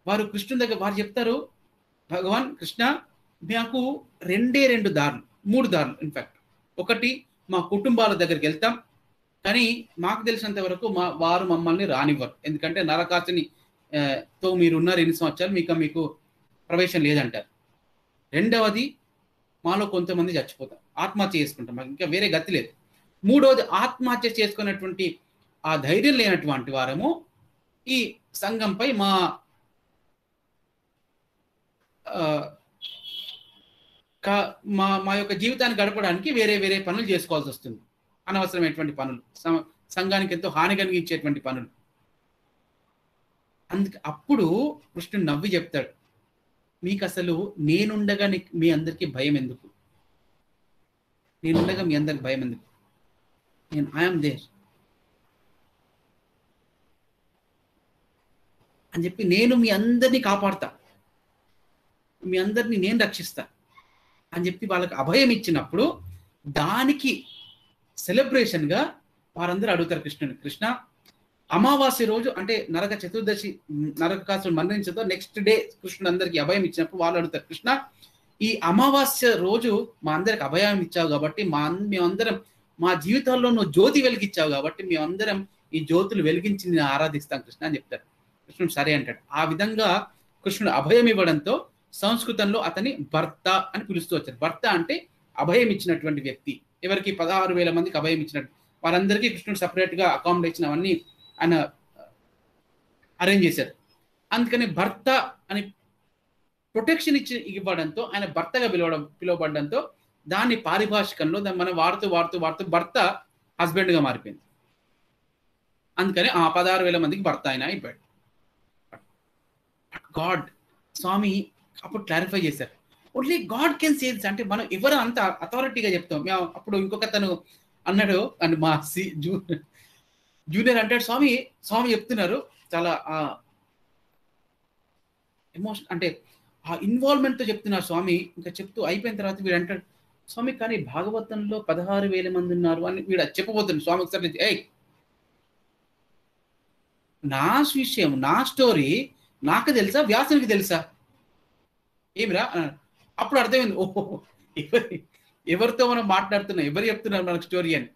వారు కృష్ణుని దగ్గర వారు చెప్తారు, భగవాన్ కృష్ణ మాకు 2 దారులు, 3 దారులు ఇన్ఫాక్ట్. ఒకటి మా కుటుంబాల దగ్గరికి వెళ్తాం, కానీ మాకు తెలిసినంత వరకు వారు మమ్మల్ని రానివ్వరు. ఎందుకంటే నరకాసుని తో మీరు ఉన్నారు ఎన్ని సంవత్సరాలు, మీకు ప్రవేశం లేదంటారు. రెండవది మాలో కొంతమంది చచ్చిపోతాం, ఆత్మహత్య చేసుకుంటాం, మాకు ఇంకా వేరే గతి లేదు. మూడవది ఆత్మహత్య చేసుకున్నటువంటి ఆ ధైర్యం లేనటువంటి వారము ఈ సంఘంపై మా యొక్క జీవితాన్ని గడపడానికి వేరే పనులు చేసుకోవాల్సి వస్తుంది. అనవసరమైనటువంటి పనులు, సంఘానికి ఎంతో హాని కలిగించేటువంటి పనులు. అందుకే అప్పుడు కృష్ణుడు నవ్వి చెప్తాడు, మీకు అసలు నేనుండగా మీ అందరికీ భయం ఎందుకు? నేనుండగా మీ అందరికి భయం ఎందుకు? ఐఎమ్ దేర్ అని చెప్పి నేను మీ అందరినీ కాపాడుతా, మీ అందరినీ నేను రక్షిస్తా అని చెప్పి వాళ్ళకి అభయం ఇచ్చినప్పుడు దానికి సెలబ్రేషన్గా వారందరూ అడుగుతారు కృష్ణుని, కృష్ణ అమావాస్య రోజు అంటే నరక చతుర్దశి, నరకాసురుడు మరణించతో నెక్స్ట్ డే కృష్ణుడు అందరికీ అభయం ఇచ్చినప్పుడు వాళ్ళు అడుగుతారు, కృష్ణ ఈ అమావాస్య రోజు మా అందరికి అభయం ఇచ్చావు కాబట్టి మేమందరం మా జీవితాల్లో నువ్వు జ్యోతి వెలిగించావు కాబట్టి మేమందరం ఈ జ్యోతులు వెలిగించి నేను ఆరాధిస్తాం కృష్ణ అని చెప్తారు. కృష్ణుడు సరే అంటాడు. ఆ విధంగా కృష్ణుడు అభయం ఇవ్వడంతో సంస్కృతంలో అతని భర్త అని పిలుస్తూ వచ్చారు. భర్త అంటే అభయం ఇచ్చినటువంటి వ్యక్తి. ఎవరికి 16,000 మందికి అభయం ఇచ్చినట్టు వారందరికీ కృష్ణుడు సపరేట్గా అకామిడేషన్ అవన్నీ ఆయన అరేంజ్ చేశారు. అందుకని భర్త అని ప్రొటెక్షన్ ఇవ్వడంతో ఆయన భర్తగా పిలువబడడంతో దాన్ని పారిభాషికంలో మనం వాడుతూ భర్త హస్బెండ్గా మారిపోయింది. అందుకని 16,000 మందికి భర్త ఆయన అయిపోయాడు. గాడ్ స్వామి అప్పుడు క్లారిఫై చేశారు, only God can say this. అంటే మనం ఎవరు అంత అథారిటీగా చెప్తాం. అప్పుడు ఇంకొక తను అన్నాడు, అండ్ మా జూనియర్ అంటాడు, స్వామి చెప్తున్నారు చాలా ఎమోషన్ అంటే ఆ ఇన్వాల్వ్మెంట్తో చెప్తున్నారు స్వామి. ఇంకా చెప్తూ అయిపోయిన తర్వాత వీడు అంటాడు, స్వామి కానీ భాగవతంలో 16,000 మంది ఉన్నారు అని వీడు చెప్పబోతున్నాడు. స్వామి ఒకసారి నా విషయం, నా స్టోరీ నాకు తెలుసా, వ్యాసునికి తెలుసా ఏమిరా? అప్పుడు అర్థమైంది, ఓహో ఎవరితో మనం మాట్లాడుతున్నాం, ఎవరు చెప్తున్నారు మనకు స్టోరీ అని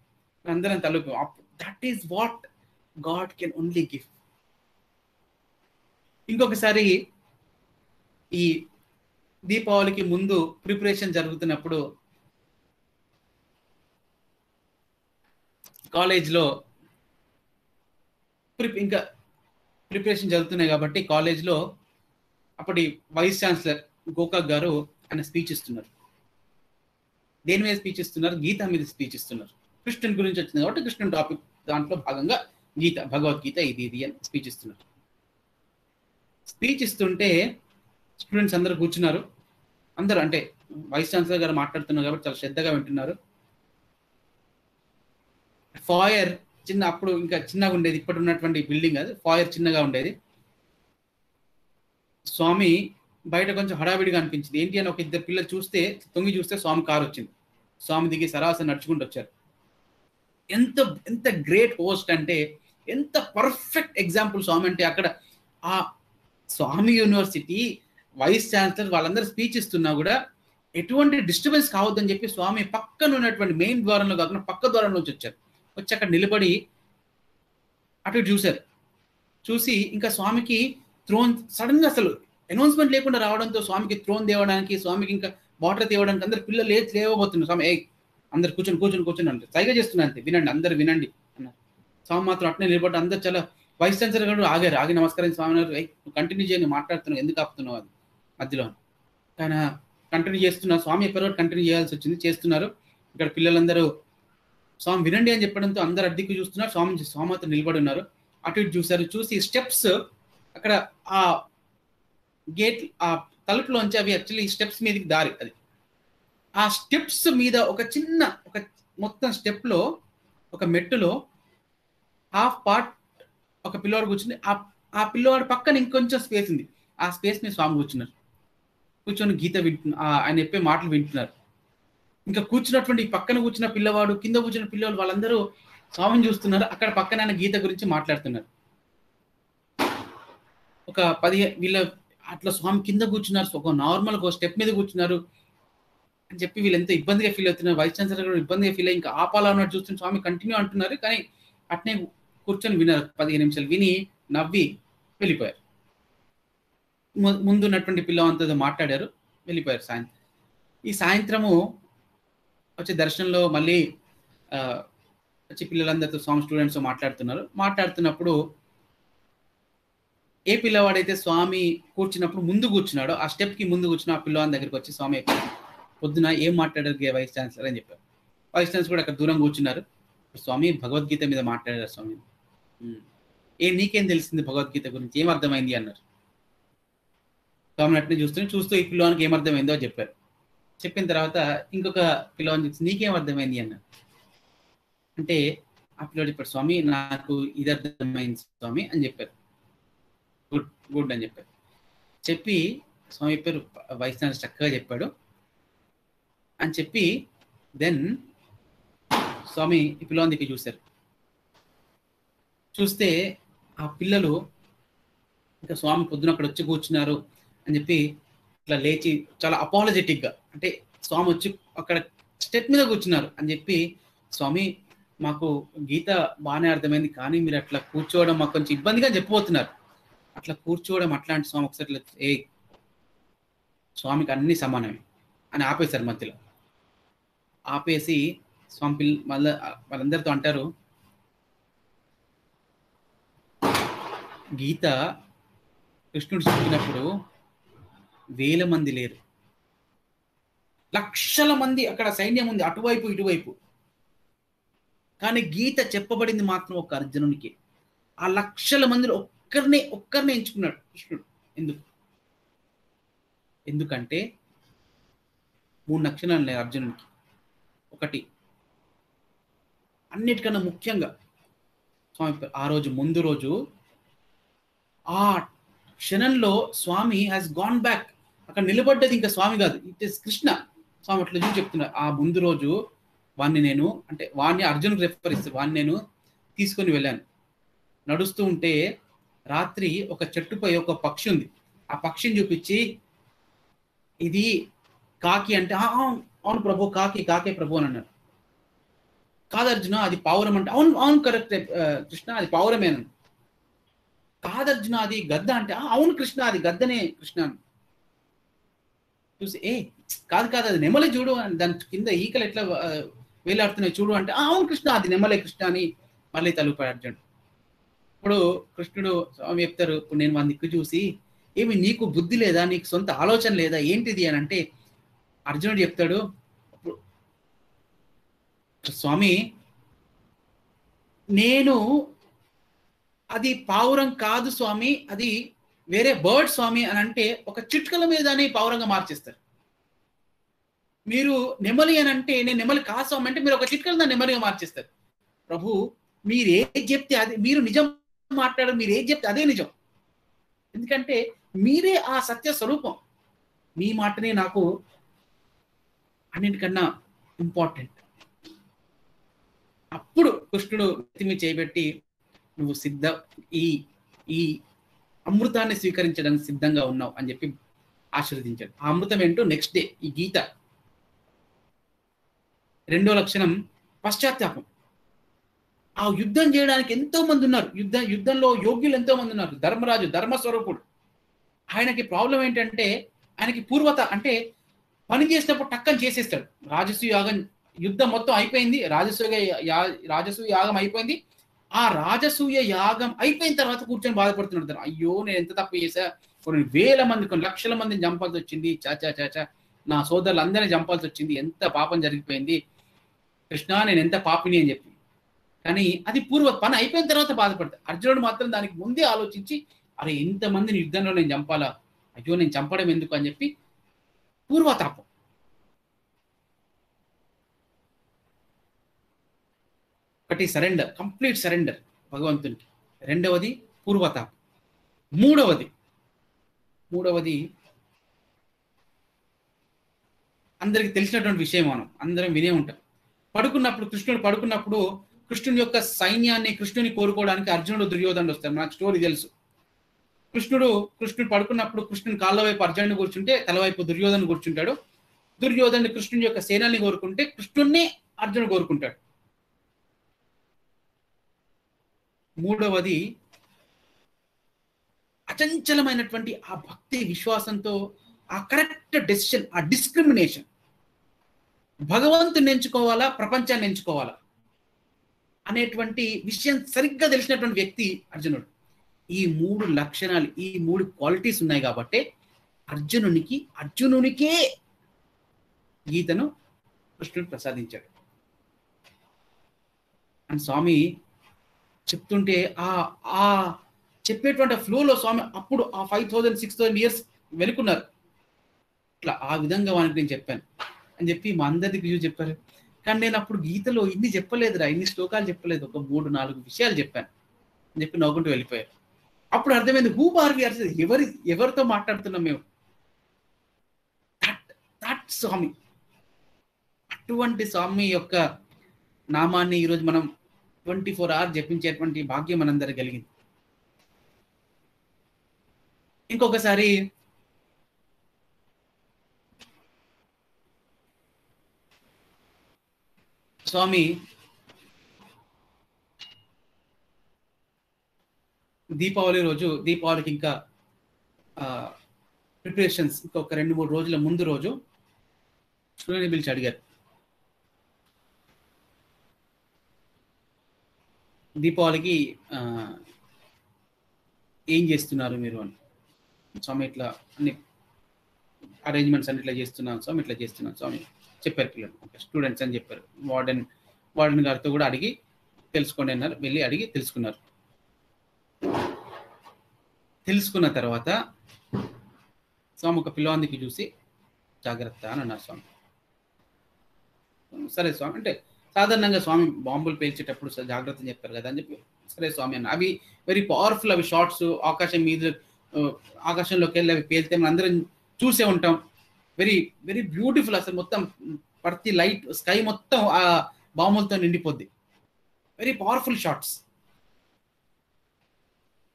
అందరం తలుపు. That is what God can only give. ఇంకొకసారి ఈ దీపావళికి ముందు ప్రిపరేషన్ జరుగుతున్నప్పుడు కాలేజ్లో ఇంకా ప్రిపరేషన్ జరుగుతున్నాయి కాబట్టి కాలేజ్లో అప్పటి వైస్ ఛాన్సలర్ గోకాక్ గారు ఆయన స్పీచ్ ఇస్తున్నారు. దేని మీద స్పీచ్ ఇస్తున్నారు? గీత మీద స్పీచ్ ఇస్తున్నారు. కృష్ణుని గురించి వచ్చింది కాబట్టి కృష్ణుని టాపిక్ దాంట్లో భాగంగా గీత, భగవద్గీత ఇది అని స్పీచ్ ఇస్తున్నారు. స్పీచ్ ఇస్తుంటే స్టూడెంట్స్ అందరూ కూర్చున్నారు. అందరూ అంటే వైస్ ఛాన్సలర్ గారు మాట్లాడుతున్నారు కాబట్టి చాలా శ్రద్ధగా వింటున్నారు. ఫాయర్ అప్పుడు ఇంకా చిన్నగా ఉండేది, ఇప్పటి ఉన్నటువంటి బిల్డింగ్ అది ఫాయర్ చిన్నగా ఉండేది. స్వామి బయట కొంచెం హడావిడిగా అనిపించింది. ఏంటి అని ఒక ఇద్దరు పిల్లలు తొంగి చూస్తే స్వామి కారు వచ్చింది. స్వామి దిగి సరాసరి నడుచుకుంటూ వచ్చారు. ఎంత గ్రేట్ హోస్ట్ అంటే, ఎంత పర్ఫెక్ట్ ఎగ్జాంపుల్ స్వామి అంటే. అక్కడ ఆ స్వామి యూనివర్సిటీ వైస్ ఛాన్సలర్ వాళ్ళందరూ స్పీచ్ ఇస్తున్నా కూడా ఎటువంటి డిస్టర్బెన్స్ కావద్దని చెప్పి స్వామి పక్కన ఉన్నటువంటి మెయిన్ ద్వారంలో కాకుండా పక్క ద్వారంలోంచి వచ్చారు. వచ్చి అక్కడ నిలబడి అటు చూశారు. చూసి ఇంకా స్వామికి థ్రోన్ సడన్ గా అసలు అనౌన్స్మెంట్ లేకుండా రావడంతో స్వామికి థ్రోన్ తేవడానికి, స్వామికి ఇంకా వాటర్ తేవడానికి అందరు పిల్లలు లేవబోతున్నారు. స్వామి అందరు కూర్చొని అంటే సైగా చేస్తున్నారు, అంతే వినండి అందరు వినండి అన్నారు. స్వామి మాత్రం అట్నే నిలబడి అందరు చాలా వైస్ ఛాన్సలర్ గారు ఆగి నమస్కారం స్వామి గారు, నువ్వు కంటిన్యూ చేయని మాట్లాడుతున్నావు, ఎందుకు ఆపుతున్నావు అది మధ్యలో. కానీ కంటిన్యూ చేస్తున్నారు, స్వామి ఎప్పటి కంటిన్యూ చేయాల్సి వచ్చింది, చేస్తున్నారు. ఇక్కడ పిల్లలందరూ స్వామి వినండి అని చెప్పడంతో అందరు అడ్డికి చూస్తున్నారు. స్వామి మాత్రం నిలబడి ఉన్నారు, అటు ఇటు చూశారు. చూసి స్టెప్స్ అక్కడ ఆ గేట్ ఆ తలుపులోంచి అవి యాక్చువల్లీ స్టెప్స్ మీదకి దారి, అది ఆ స్టెప్స్ మీద ఒక మొత్తం స్టెప్ లో ఒక మెట్టులో హాఫ్ పార్ట్ ఒక పిల్లవాడు కూర్చుని, ఆ పిల్లవాడు పక్కన ఇంకొంచెం స్పేస్ ఉంది, ఆ స్పేస్ మీద స్వామి కూర్చొని గీత ఆయన చెప్పే మాటలు వింటున్నారు. ఇంకా కూర్చున్నటువంటి పక్కన కూర్చున్న పిల్లవాడు, కింద కూర్చున్న పిల్లవాడు వాళ్ళందరూ స్వామిని చూస్తున్నారు. అక్కడ పక్కన ఆయన గీత గురించి మాట్లాడుతున్నారు. ఒక 10 వీళ్ళ అట్లా స్వామి కింద కూర్చున్నారు, ఒక నార్మల్ ఒక స్టెప్ మీద కూర్చున్నారు అని చెప్పి వీళ్ళు ఎంతో ఇబ్బందిగా ఫీల్ అవుతున్నారు. వైస్ ఛాన్సలర్ కూడా ఇబ్బందిగా ఫీల్ అయ్యి ఇంకా ఆపాలన్నట్టు చూస్తున్న స్వామి కంటిన్యూ అంటున్నారు. కానీ అట్నే కూర్చొని విన్నారు. 15 నిమిషాలు విని నవ్వి వెళ్ళిపోయారు. ముందున్నటువంటి పిల్లవంతా మాట్లాడారు, వెళ్ళిపోయారు. ఈ సాయంత్రము వచ్చే దర్శనంలో మళ్ళీ వచ్చి పిల్లలందరితో స్వామి స్టూడెంట్స్ మాట్లాడుతున్నప్పుడు ఏ పిల్లవాడైతే స్వామి కూర్చున్నప్పుడు ముందు కూర్చున్నాడో, ఆ స్టెప్ కి ముందు కూర్చున్న ఆ పిల్లవాడి దగ్గరికి వచ్చి స్వామి పొద్దున ఏం మాట్లాడారు వైస్ ఛాన్సలర్ అని చెప్పారు. వైస్ ఛాన్సలర్ కూడా అక్కడ దూరం కూర్చున్నారు. స్వామి భగవద్గీత మీద మాట్లాడారు. స్వామి నీకేం తెలిసింది భగవద్గీత గురించి, ఏం అర్థమైంది అన్నారు. స్వామి అట్నే చూస్తూ ఈ పిల్లవానికి ఏమర్థమైందో చెప్పారు. చెప్పిన తర్వాత ఇంకొక పిల్లవాడిని చూసి నీకేం అర్థమైంది అన్నారు. అంటే ఆ పిల్లవాడు చెప్పాడు, స్వామి నాకు ఇది అర్థమైంది స్వామి అని చెప్పారు. గుడ్ అని చెప్పారు. చెప్పి స్వామి చెప్పారు, వైస్ ఛాన్సలర్ చక్కగా చెప్పాడు అని చెప్పి దెన్ స్వామి ఈ పిల్లవాని దగ్గర చూశారు. చూస్తే ఆ పిల్లలు ఇంకా స్వామి పొద్దున అక్కడ వచ్చి కూర్చున్నారు అని చెప్పి ఇట్లా లేచి చాలా అపాలజెటిక్ గా, అంటే స్వామి వచ్చి అక్కడ స్టెప్ మీద కూర్చున్నారు అని చెప్పి, స్వామి మాకు గీత బాగానే అర్థమైంది కానీ మీరు అట్లా కూర్చోవడం మాకు కొంచెం ఇబ్బందిగా చెప్పబోతున్నారు, అట్లా కూర్చోవడం అట్లాంటి స్వామి ఒకసారి స్వామికి అన్ని సమానమే అని ఆపేశారు. మధ్యలో ఆపేసి స్వామి మళ్ళీ వాళ్ళందరితో అంటారు, గీత కృష్ణుడు చెప్పినప్పుడు 1000 మంది లేరు, లక్షల మంది అక్కడ సైన్యం ఉంది అటువైపు ఇటువైపు, కానీ గీత చెప్పబడింది మాత్రం ఒక అర్జునునికి. ఆ లక్షల మందిలో ఒక్కరినే ఎంచుకున్నాడు కృష్ణుడు. ఎందుకంటే 3 లక్షణాలు ఉన్నాయి అర్జునునికి. ఒకటి, అన్నిటికన్నా ముఖ్యంగా స్వామి ఆ రోజు ముందు రోజు ఆ క్షణంలో స్వామి హ్యాస్ గాన్ బ్యాక్, అక్కడ నిలబడ్డది ఇంకా స్వామి కాదు, ఇట్ ఇస్ కృష్ణ. స్వామి అట్లా చూసి చెప్తున్నారు, ఆ ముందు రోజు వాణ్ణి అర్జునుడికి రెఫర్ ఇస్తే వాణ్ణి నేను తీసుకొని వెళ్ళాను. నడుస్తూ ఉంటే రాత్రి ఒక చెట్టుపై ఒక పక్షి ఉంది, ఆ పక్షిని చూపించి ఇది కాకి అంటే అవును ప్రభు కాకే ప్రభు అని అన్నాడు. కాదు అర్జున అది పావురం అంటే అవును కరెక్ట్ కృష్ణ అది పావురమేనని. కాదు అర్జున అది గద్ద అంటే అవును కృష్ణ అది గద్దనే కృష్ణ అని. చూసి కాదు అది నెమలి చూడు, దాని కింద ఈకలు ఎట్లా వేలాడుతున్నాయి చూడు అంటే అవును కృష్ణ అది నెమలే కృష్ణ అని మళ్ళీ తలుపాడు అర్జునుడు. ఇప్పుడు కృష్ణుడు స్వామి చెప్తారు, ఇప్పుడు నేను వాని దిక్కు చూసి ఏమి నీకు బుద్ధి లేదా, నీకు సొంత ఆలోచన లేదా ఏంటిది అని అంటే అర్జునుడు చెప్తాడు, స్వామి నేను అది పావురం కాదు స్వామి, అది వేరే బర్డ్ స్వామి అని అంటే ఒక చిట్కల మీదనే పావురంగా మార్చేస్తారు. మీరు నెమలి అని అంటే నేను నెమలి కాదు స్వామి అంటే మీరు ఒక చిట్కల దాన్ని నెమలిగా మార్చేస్తారు. ప్రభు మీరు ఏది చెప్తే అది, మీరు నిజం మాట్లాడరు, మీరు ఏది చెప్తే అదే నిజం, ఎందుకంటే మీరే ఆ సత్య స్వరూపం, మీ మాటనే నాకు అన్నిటికన్నా ఇంపార్టెంట్. అప్పుడు కృష్ణుడు నెత్తిమి చేయబెట్టి నువ్వు ఈ అమృతాన్ని స్వీకరించడానికి సిద్ధంగా ఉన్నావు అని చెప్పి ఆశీర్వదించాడు. ఆ అమృతం ఏంటో నెక్స్ట్ డే ఈ గీత. 2వ లక్షణం పశ్చాత్తాపం. ఆ యుద్ధం చేయడానికి ఎంతో మంది ఉన్నారు, యుద్ధంలో యోగ్యులు ఎంతో మంది ఉన్నారు. ధర్మరాజు ధర్మస్వరూపుడు ఆయనకి ప్రాబ్లం ఏంటంటే ఆయనకి పూర్వత అంటే పని చేసినప్పుడు టక్కని చేసేస్తాడు. రాజసూయ యాగం యుద్ధం మొత్తం అయిపోయింది. రాజసూయ యాగం అయిపోయింది. ఆ రాజసూయ యాగం అయిపోయిన తర్వాత కూర్చొని బాధపడుతున్నాడు తను. అయ్యో నేను ఎంత తప్పు చేశా, కొన్ని వేల మంది కొన్ని లక్షల మందిని చంపాల్సి వచ్చింది, చాచా చాచా నా సోదరులు అందరినీ చంపాల్సి వచ్చింది, ఎంత పాపం జరిగిపోయింది కృష్ణ, నేను ఎంత పాపిని అని చెప్పి. కానీ అది పూర్వ పని అయిపోయిన తర్వాత బాధపడతాడు. అర్జునుడు మాత్రం దానికి ముందే ఆలోచించి అరే ఇంతమందిని యుద్ధంలో నేను చంపాలా, అయ్యో నేను చంపడం ఎందుకు అని చెప్పి పూర్వతాపం. ఒకటి సరెండర్, కంప్లీట్ సరెండర్ భగవంతునికి. రెండవది పూర్వతాపం. మూడవది అందరికి తెలిసినటువంటి విషయం, మనం అందరం వినే ఉంటాం. కృష్ణుడు పడుకున్నప్పుడు కృష్ణుని యొక్క సైన్యాన్ని కృష్ణుని కోరుకోవడానికి అర్జునుడు దుర్యోధనుడు వస్తారు. నాకు స్టోరీ తెలుసు. కృష్ణుడు పడుకున్నప్పుడు కృష్ణుని కాళ్ళ వైపు అర్జునుడు కూర్చుంటే తలవైపు దుర్యోధను కూర్చుంటాడు. దుర్యోధనుడు కృష్ణుని యొక్క సేనల్ని కోరుకుంటే కృష్ణుణ్ణి అర్జునుడు కోరుకుంటాడు. మూడవది అచంచలమైనటువంటి ఆ భక్తి విశ్వాసంతో ఆ కరెక్ట్ డెసిషన్, ఆ డిస్క్రిమినేషన్, భగవంతుని ఎంచుకోవాలా ప్రపంచాన్ని ఎంచుకోవాలా అనేటువంటి విషయం సరిగ్గా తెలిసినటువంటి వ్యక్తి అర్జునుడు. ఈ 3 లక్షణాలు, ఈ 3 క్వాలిటీస్ ఉన్నాయి కాబట్టి అర్జునునికే గీతను కృష్ణుడు ప్రసాదించాడు. అని స్వామి చెప్తుంటే ఆ చెప్పేటువంటి ఫ్లోలో స్వామి అప్పుడు ఆ 5000-6000 ఇయర్స్ వెనుకున్నారు. ఇట్లా ఆ విధంగా వానికి నేను చెప్పాను అని చెప్పి మా అందరికి రివ్యూ చెప్పారు. కానీ నేను అప్పుడు గీతలో ఇన్ని చెప్పలేదురా, ఇన్ని శ్లోకాలు చెప్పలేదు, ఒక 3-4 విషయాలు చెప్పాను అని చెప్పి నవ్వుకుంటూ వెళ్ళిపోయారు. అప్పుడు అర్థమైంది హూ ఆర్ వి, ఎవరితో మాట్లాడుతున్నాం మేము. దట్ స్వామి, అటువంటి స్వామి యొక్క నామాన్ని ఈరోజు మనం 24 hours జపించేటువంటి భాగ్యం మనందరికి కలిగింది. ఇంకొకసారి స్వామి దీపావళి రోజు, దీపావళికి ఇంకా ప్రిపరేషన్స్ ఇంకొక 2-3 రోజుల ముందు రోజు స్టూడెంట్ పిలిచి అడిగారు, దీపావళికి ఏం చేస్తున్నారు మీరు అని. స్వామి ఇట్లా అన్ని అరేంజ్మెంట్స్ అన్ని ఇట్లా చేస్తున్నాను స్వామి, ఇట్లా చేస్తున్నాను స్వామి చెప్పారు పిల్లలు, స్టూడెంట్స్ అని చెప్పారు. వార్డెన్ గారితో కూడా అడిగి తెలుసుకోండి అన్నారు. వెళ్ళి అడిగి తెలుసుకున్న తర్వాత స్వామి ఒక పిల్లవానికి చూసి జాగ్రత్త అని అన్నారు స్వామి. సరే స్వామి అంటే సాధారణంగా స్వామి బాంబులు పేల్చేటప్పుడు జాగ్రత్త చెప్పారు కదా అని చెప్పి సరే స్వామి అన్న. అవి వెరీ పవర్ఫుల్, అవి షార్ట్స్ ఆకాశంలోకి వెళ్ళి అవి పేలితే మనం అందరం చూసే ఉంటాం. వెరీ వెరీ బ్యూటిఫుల్, అసలు మొత్తం ప్రతి లైట్ స్కై మొత్తం ఆ బాంబులతో నిండిపోద్ది. Very powerful shots.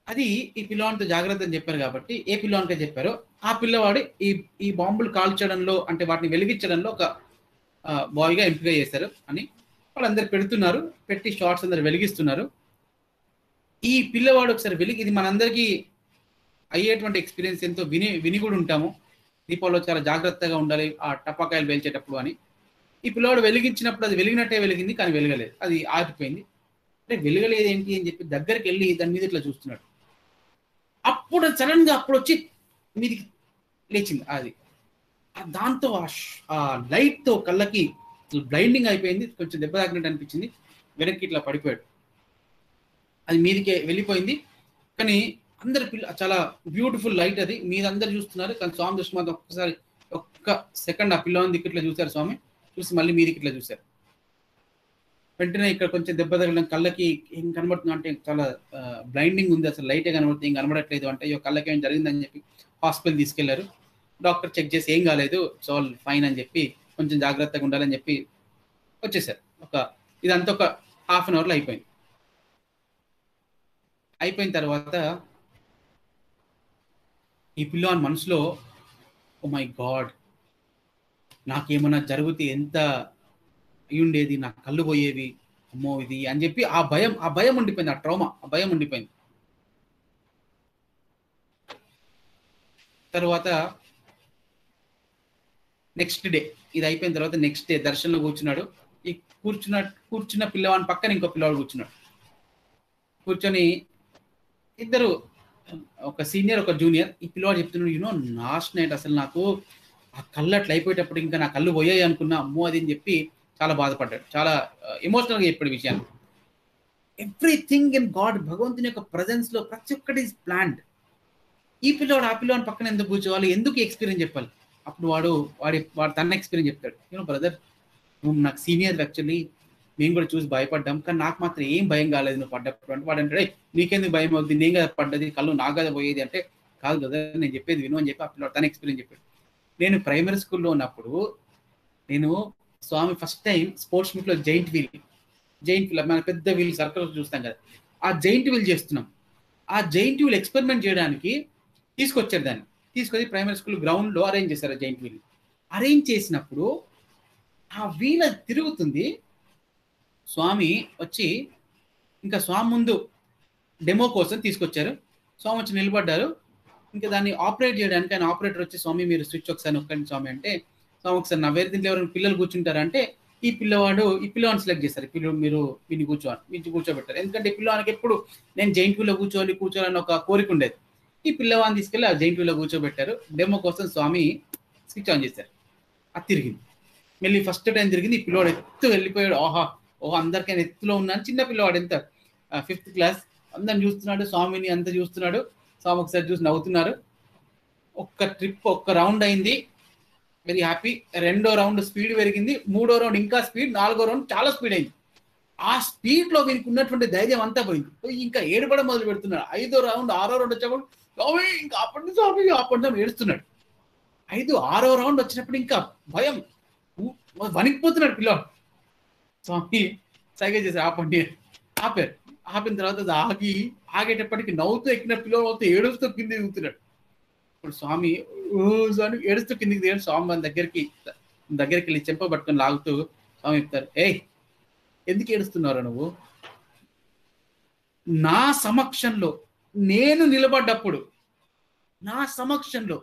అది ఈ పిల్లవాడితో జాగ్రత్త అని చెప్పారు కాబట్టి ఏ పిల్లవాడికి చెప్పారో ఆ పిల్లవాడు ఈ బాంబులు కాల్చడంలో అంటే వాటిని వెలిగించడంలో ఒక బాయ్గా ఎంపిక చేశారు అని వాళ్ళందరూ పెడుతున్నారు. పెట్టి షార్ట్స్ అందరు వెలిగిస్తున్నారు. ఈ పిల్లవాడు ఒకసారి ఇది మనందరికీ అయ్యేటువంటి ఎక్స్పీరియన్స్, ఎంతో విని కూడా ఉంటాము. దీపావళిలో చాలా జాగ్రత్తగా ఉండాలి ఆ టపాకాయలు పేల్చేటప్పుడు అని. ఈ పిల్లవాడు వెలిగించినప్పుడు అది వెలిగినట్టే వెలిగింది, కానీ వెలగలేదు, అది ఆగిపోయింది. అంటే వెలగలేదు ఏంటి అని చెప్పి దగ్గరికి వెళ్ళి దాని మీద ఇట్లా చూస్తున్నాడు. అప్పుడు సడన్ గా అప్పుడు వచ్చి మీదికి లేచింది అది. దాంతో ఆ లైట్ తో కళ్ళకి బ్లైండింగ్ అయిపోయింది. కొంచెం దెబ్బ తాకినట్టు అనిపించింది. వెనక్కి ఇట్లా పడిపోయాడు. అది మీదికే వెళ్ళిపోయింది. కానీ అందరి చాలా బ్యూటిఫుల్ లైట్ అది, మీరందరూ చూస్తున్నారు. కానీ స్వామి దృష్టి మాత్రం ఒక్క సెకండ్ ఆ పిల్లవాని దిక్కు ఇట్లా చూశారు స్వామి. చూసి మళ్ళీ మీదికి ఇట్లా చూశారు. వెంటనే ఇక్కడ కొంచెం దెబ్బ తగలడం, కళ్ళకి ఏం కనబడుతుంది అంటే చాలా బ్లైండింగ్ ఉంది, అసలు లైటే కనబడుతుంది, ఏం కనబడట్లేదు అంటే అయ్యో కళ్ళకి ఏం జరిగిందని చెప్పి హాస్పిటల్ తీసుకెళ్లారు. డాక్టర్ చెక్ చేసి ఏం కాలేదు, సో ఫైన్ అని చెప్పి కొంచెం జాగ్రత్తగా ఉండాలని చెప్పి వచ్చేసారు. ఇదంతా ఒక ½ an hourలో అయిపోయింది. అయిపోయిన తర్వాత ఈ పిల్లవాని మనసులో ఓ మై గాడ్, నాకేమన్నా జరిగితే ఎంత అయి ఉండేది, నా కళ్ళు పోయేవి, అమ్మో ఇది అని చెప్పి ఆ భయం ఉండిపోయింది, ఆ ట్రామా, ఆ భయం ఉండిపోయింది. తర్వాత నెక్స్ట్ డే ఇది అయిపోయిన తర్వాత నెక్స్ట్ డే దర్శనంలో కూర్చున్నాడు. ఈ కూర్చున్న పిల్లవాడి పక్కన ఇంకో పిల్లవాడు కూర్చున్నాడు. కూర్చొని ఇద్దరు, ఒక సీనియర్ ఒక జూనియర్. ఈ పిల్లవాడు చెప్తున్నాడు, లాస్ట్ నైట్ అసలు నాకు ఆ కళ్ళు అట్లా అయిపోయేటప్పుడు ఇంకా నా కళ్ళు పోయాయి అనుకున్నా, అమ్మో అది అని చెప్పి చాలా బాధపడ్డాడు. చాలా ఎమోషనల్గా చెప్పాడు విషయాన్ని. ఎవ్రీథింగ్ ఇన్ గాడ్, భగవంతుని యొక్క ప్రజెన్స్ లో ప్రతి ఒక్కటి ఈజ్ ప్లాన్డ్. ఈ పిల్లవాడు ఆ పిల్లవాడి పక్కన ఎందుకు కూర్చోవాలి, ఎందుకు ఎక్స్పీరియన్స్ చెప్పాలి? అప్పుడు వాడు తన ఎక్స్పీరియన్స్ చెప్తాడు. బ్రదర్, నువ్వు నాకు సీనియర్, యాక్చువల్లీ మేము కూడా చూసి భయపడ్డాం, కానీ నాకు మాత్రం ఏం భయం కాలేదు నువ్వు పడ్డప్పుడు అంటే. వాడు అంటాడు, నీకెందుకు భయం అవుతుంది, నేను కదా పడ్డది, కళ్ళు నాకు కదా పోయేది అంటే. కాదు బ్రదర్, నేను చెప్పేది విను అని చెప్పి ఆ పిల్లవాడు తన ఎక్స్పీరియన్స్ చెప్పాడు. నేను ప్రైమరీ స్కూల్లో ఉన్నప్పుడు నేను స్వామి ఫస్ట్ టైం స్పోర్ట్స్ మీట్లో జైంట్ వీల్ మన పెద్ద వీల్ సర్కిల్ చూస్తాం కదా, ఆ జైంట్ వీల్ చేస్తున్నాం. ఆ జైంట్ వీల్ ఎక్స్పెరిమెంట్ చేయడానికి తీసుకొచ్చారు. దాన్ని తీసుకొచ్చి ప్రైమరీ స్కూల్ గ్రౌండ్లో అరేంజ్ చేశారు. జైంట్ వీల్ అరేంజ్ చేసినప్పుడు ఆ వీల్ తిరుగుతుంది. స్వామి వచ్చి ఇంకా స్వామి ముందు డెమో కోసం తీసుకొచ్చారు. స్వామి వచ్చి నిలబడ్డారు. ఇంకా దాన్ని ఆపరేట్ చేయడానికి ఆయన ఆపరేటర్ వచ్చి, స్వామి మీరు స్విచ్ ఒకసారి నొక్కండి స్వామి అంటే, స్వామి ఒకసారి నా వేరే దీంట్లో ఎవరైనా పిల్లలు కూర్చుంటారంటే ఈ పిల్లవాడిని సెలెక్ట్ చేస్తారు. మీరు వీడిని కూర్చోబెట్టారు. ఎందుకంటే ఈ పిల్లవానికి ఎప్పుడు నేను జైంట్ వీల్లో కూర్చోవాలని ఒక కోరిక ఉండేది. ఈ పిల్లవాడిని తీసుకెళ్ళి ఆ జైంట్ వీల్లో కూర్చోబెట్టారు. డెమో కోసం స్వామి స్విచ్ ఆన్ చేశారు. అది తిరిగింది. మళ్ళీ ఫస్ట్ టైం తిరిగింది. ఈ పిల్లవాడు ఎత్తు వెళ్ళిపోయాడు. ఓహో అందరికైనా ఎత్తులో ఉన్నాను. చిన్న పిల్లవాడు, ఎంత 5th క్లాస్, అందరిని చూస్తున్నాడు, స్వామిని అంతా చూస్తున్నాడు. స్వామి ఒకసారి చూసి నవ్వుతున్నారు. ఒక్క రౌండ్ అయింది, వెరీ హ్యాపీ. 2వ రౌండ్ స్పీడ్ పెరిగింది, 3వ రౌండ్ ఇంకా స్పీడ్, 4వ రౌండ్ చాలా స్పీడ్ అయింది. ఆ స్పీడ్ లో వీనికి ఉన్నటువంటి ధైర్యం అంతా పోయింది. ఇంకా ఏడుపడం మొదలు పెడుతున్నాడు. 5వ రౌండ్ 6వ రౌండ్ వచ్చేప్పుడు స్వామి ఇంకా ఆపండి ఏడుస్తున్నాడు. 6వ రౌండ్ వచ్చినప్పుడు ఇంకా భయం, వణికిపోతున్నాడు పిల్లవాడు. స్వామి సైగ చేసి ఆపండి, ఆపారు. ఆపిన తర్వాత అది ఆగేటప్పటికి నవ్వుతూ ఎక్కిన పిల్లవాడు ఏడుస్తూ కింద దిగుతున్నాడు. ఇప్పుడు స్వామి ఏడుస్తూ కిందికి దిగాడు. స్వామి దగ్గరికి వెళ్ళి చెంప పట్టుకొని లాగుతూ స్వామి చెప్తారు, ఎందుకు ఏడుస్తున్నావు నువ్వు? నా సమక్షంలో నేను నిలబడ్డప్పుడు నా సమక్షంలో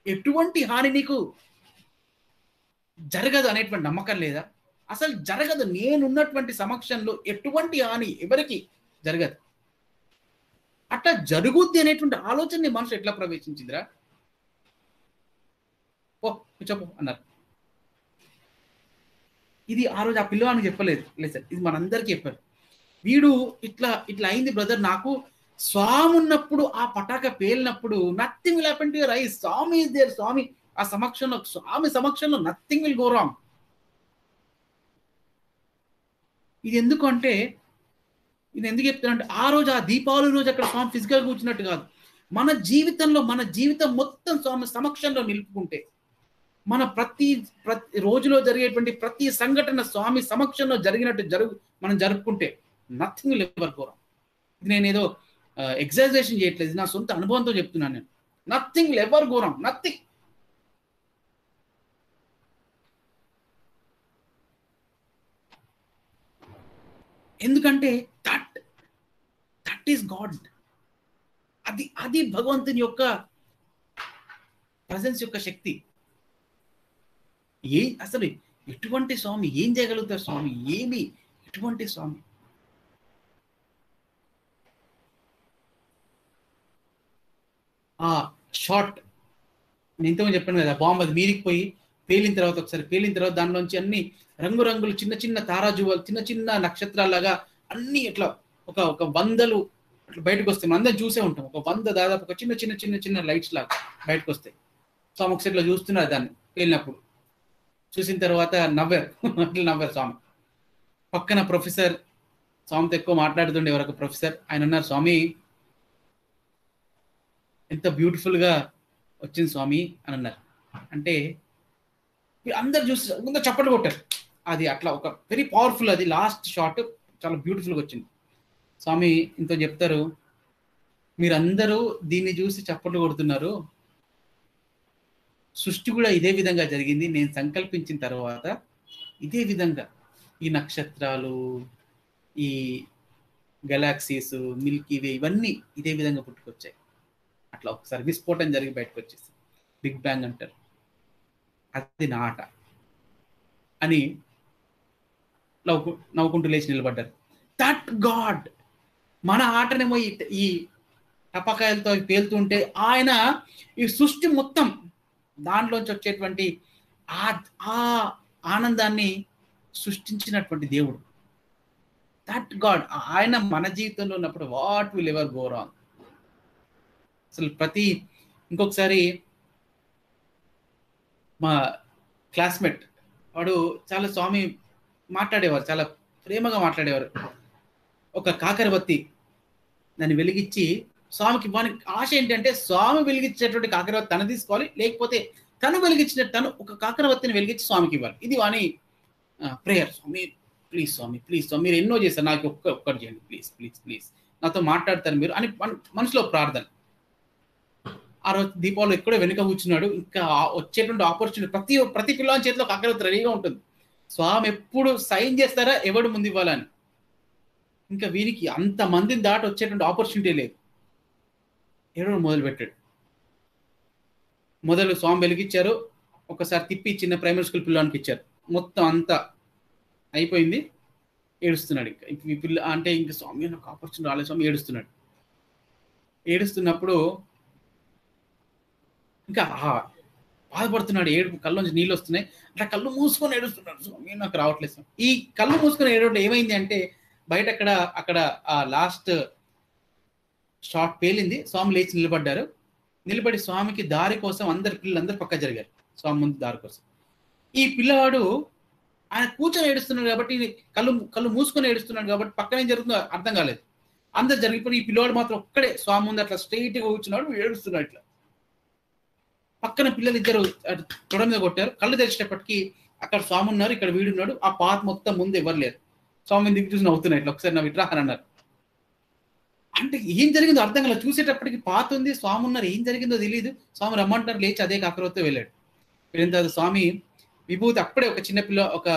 ఎటువంటి హాని నీకు జరగదు అనేటువంటి నమ్మకం లేదా? అసలు జరగదు. నేనున్నటువంటి సమక్షంలో ఎటువంటి హాని ఎవరికి జరగదు. అట్లా జరుగుద్ది అనేటువంటి ఆలోచన నీ మనసు ఎట్లా ప్రవేశించిందిరా? చెప్పు అన్నారు. ఇది ఆ రోజు ఆ పిల్లవాడికి చెప్పలేదు సార్, ఇది మనందరికీ చెప్పారు. వీడు ఇట్లా అయింది బ్రదర్, నాకు స్వామి ఉన్నప్పుడు ఆ పటాక పేలినప్పుడు nothing will happen to your eyes. Swami is there. Swami సమక్షంలో నథింగ్ విల్ గో రాంగ్. ఇది ఎందుకు చెప్తానంటే, ఆ రోజు ఆ దీపావళి రోజు అక్కడ స్వామి ఫిజికల్ కూర్చున్నట్టు కాదు, మన జీవితం మొత్తం స్వామి సమక్షంలో నిలుపుకుంటే, మన ప్రతి రోజులో జరిగేటువంటి ప్రతి సంఘటన స్వామి సమక్షంలో జరిగినట్టు మనం జరుపుకుంటే nothing will ever go wrong. ఇది నేనేదో ఎగ్జాజరేషన్ చేయట్లేదు, నా సొంత అనుభవంతో చెప్తున్నాను నేను. Nothing will ever go wrong, nothing. ఎందుకంటే దట్ ఈస్ గాడ్. అది భగవంతుని యొక్క ప్రజెన్స్ యొక్క శక్తి. అసలు ఎటువంటి స్వామి ఏం చేయగలుగుతారు? స్వామి ఎటువంటి స్వామి. ఆ షార్ట్ నేను ఇంతకుముందు చెప్పాను కదా, బాంబు అది మీదికి పోయి పేలిన తర్వాత దానిలోంచి అన్ని రంగురంగులు చిన్న చిన్న తారాజువాలు, చిన్న చిన్న నక్షత్రాలాగా అన్ని ఇట్లా ఒక 100 అట్లా బయటకు వస్తాయి. మనం అందరం చూసే ఉంటాం. ఒక 100 దాదాపు ఒక చిన్న చిన్న చిన్న చిన్న లైట్స్ లాగా బయటకు వస్తాయి. స్వామి ఒకసారి ఇట్లా చూస్తున్నారు దాన్ని పేలినప్పుడు. చూసిన తర్వాత నవ్వారు స్వామి. పక్కన ప్రొఫెసర్, స్వామితో ఎక్కువ మాట్లాడుతుండే ఎవరొక ప్రొఫెసర్, ఆయన అన్నారు, స్వామి ఎంత బ్యూటిఫుల్ గా వచ్చింది స్వామి అని అన్నారు. అంటే అందరు చూసి ముందు చప్పట్లు కొట్టారు. అది అట్లా ఒక వెరీ పవర్ఫుల్, అది లాస్ట్ షాట్ చాలా బ్యూటిఫుల్గా వచ్చింది. స్వామి ఇంత చెప్తారు, మీరందరూ దీన్ని చూసి చప్పట్లు కొడుతున్నారు, సృష్టి కూడా ఇదే విధంగా జరిగింది. నేను సంకల్పించిన తర్వాత ఇదే విధంగా ఈ నక్షత్రాలు, ఈ గెలాక్సీస్, మిల్కీ వే, ఇవన్నీ ఇదే విధంగా పుట్టుకొచ్చాయి. అట్లా ఒకసారి విస్ఫోటం జరిగి బయటకు వచ్చేసి బిగ్ బ్యాంగ్ అంటారు. అది నా ఆట అని నవ్వుకుంటూ లేచి నిలబడ్డారు. దట్ గాడ్ మన ఆటనేమో ఈ టపాకాయలతో పేలుతుంటే ఆయన ఈ సృష్టి మొత్తం దాంట్లోంచి వచ్చేటువంటి ఆ ఆనందాన్ని సృష్టించినటువంటి దేవుడు. దట్ గాడ్ ఆయన మన జీవితంలో ఉన్నప్పుడు what will ever go wrong. అసలు ఇంకొకసారి మా క్లాస్మేట్ వాడు చాలా స్వామి మాట్లాడేవారు, చాలా ప్రేమగా మాట్లాడేవారు. ఒక కాకరబత్తి దాన్ని వెలిగించి స్వామికి, వానికి ఆశ ఏంటంటే స్వామి వెలిగించేటువంటి కాకరబత్తి తను తీసుకోవాలి, లేకపోతే తను వెలిగించిన ఒక కాకరబత్తిని వెలిగించి స్వామికి ఇవ్వాలి. ఇది వాని prayer. Swami please, Swami please, Swami మీరు ఎన్నో చేస్తారు, నాకు ఒక్కటి చేయండి ప్లీజ్ ప్లీజ్ ప్లీజ్, నాతో మాట్లాడతారు మీరు అని మనసులో ప్రార్థన. ఆ రోజు దీపావళి ఎక్కడో వెనుక కూర్చున్నాడు. ఇంకా వచ్చేటువంటి ఆపర్చునిటీ ప్రతి పిల్లవాని చేతిలో కాకరబత్తి రెడీగా ఉంటుంది. స్వామి ఎప్పుడు సైన్ చేస్తారా ఎవడు ముందు ఇవ్వాలని. ఇంకా వీరికి అంత మందిని దాటి వచ్చేటువంటి ఆపర్చునిటీ లేదు. ఎవడు మొదలుపెట్టాడు. స్వామి వెలిగించారు, ఒకసారి తిప్పి చిన్న ప్రైమరీ స్కూల్ పిల్లవానికి ఇచ్చారు. మొత్తం అంతా అయిపోయింది. ఏడుస్తున్నాడు. ఇంకా ఈ పిల్ల అంటే ఇంకా స్వామి నాకు ఆపర్చునిటీ రాలేదు స్వామి, ఏడుస్తున్నాడు. ఏడుస్తున్నప్పుడు ఇంకా బాధపడుతున్నాడు. ఏడుపు కళ్ళలోంచి నీళ్ళు వస్తున్నాయి. అట్లా కళ్ళు మూసుకొని ఏడుస్తున్నాడు. స్వామి నాకు రావట్లేదు స్వామి. ఈ కళ్ళు మూసుకొని ఏడవడం ఏమైంది అంటే బయట అక్కడ ఆ లాస్ట్ షాట్ పేలింది. స్వామి లేచి నిలబడ్డారు. నిలబడి స్వామికి దారి కోసం పిల్లలందరూ పక్క జరిగారు. స్వామి ముందు దారి కోసం. ఈ పిల్లవాడు ఆయన కూర్చొని ఏడుస్తున్నాడు కాబట్టి, కళ్ళు మూసుకొని ఏడుస్తున్నాడు కాబట్టి పక్కన ఏం జరుగుతుందో అర్థం కాలేదు. అందరు జరిగిపోయి ఈ పిల్లవాడు మాత్రం ఒక్కడే స్వామి ముందు అట్లా స్ట్రైట్ గా కూర్చున్నాడు, ఏడుస్తున్నాడు. ఇట్లా పక్కన పిల్లలు ఇద్దరు తొడ మీద కొట్టారు. కళ్ళు తెరిచేటప్పటికి అక్కడ స్వామి ఉన్నారు, ఇక్కడ వీడున్నాడు. ఆ పాత మొత్తం ముందు ఎవరు లేరు. స్వామి దిగి చూసి నవ్వుతున్నాయి. ఇట్లా ఒకసారి నవ్వు ఇట్రా అని అన్నారు. అంటే ఏం జరిగిందో అర్థం కాలేదు. చూసేటప్పటికి పాత ఉంది, స్వామి ఉన్నారు, ఏం జరిగిందో తెలియదు. స్వామి రమ్మంటారు, లేచి అదే కాకరవతో వెళ్ళాడు. వెళ్ళిన తర్వాత స్వామి విభూతి అప్పుడే ఒక చిన్నపిల్ల ఒక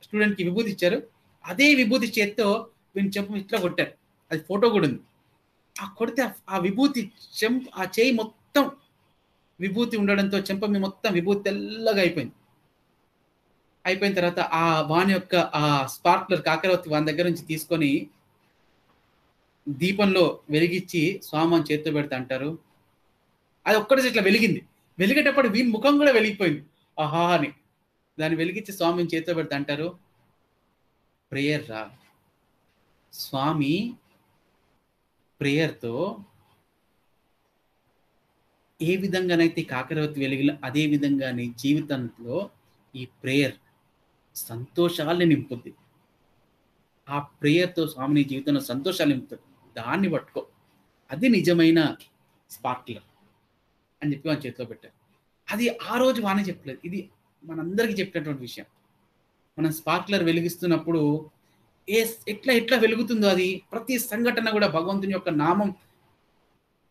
స్టూడెంట్ కి విభూతి ఇచ్చారు. అదే విభూతి చేత్తో వీని చెంప ఇట్లా కొట్టారు. అది ఫోటో కూడా ఉంది. ఆ కొడితే ఆ విభూతి ఆ చేయి మొత్తం విభూతి ఉండడంతో చెంప మొత్తం విభూతి తెల్లగా అయిపోయింది. అయిపోయిన తర్వాత ఆ వాని యొక్క ఆ స్పార్క్లర్ కాకరవత్తి వాని దగ్గర నుంచి తీసుకొని దీపంలో వెలిగించి స్వామి అని చేత్తో పెడతా అంటారు. అది ఒక్కటి ఇట్లా వెలిగింది. వెలిగేటప్పుడు వీని ముఖం కూడా వెలిగిపోయింది. ఆహా అని దాన్ని వెలిగించి స్వామిని చేత్తో పెడతా అంటారు. ప్రేయర్ రా స్వామి, ప్రేయర్తో ఏ విధంగానైతే కాకరవత్తి వెలిగిన అదే విధంగా నీ జీవితంలో ఈ ప్రేయర్ సంతోషాలని నింపుద్ది. ఆ ప్రేయర్తో స్వామి నీ జీవితంలో సంతోషాలు నింపుతుంది. దాన్ని పట్టుకో, అది నిజమైన స్పార్క్లర్ అని చెప్పి వాని చేతిలో పెట్టారు. అది ఆ రోజు వానే చెప్పలేదు, ఇది మనందరికీ చెప్పినటువంటి విషయం. మనం స్పార్క్లర్ వెలిగిస్తున్నప్పుడు ఎట్లా వెలుగుతుందో అది ప్రతి సంఘటన కూడా భగవంతుని యొక్క నామం,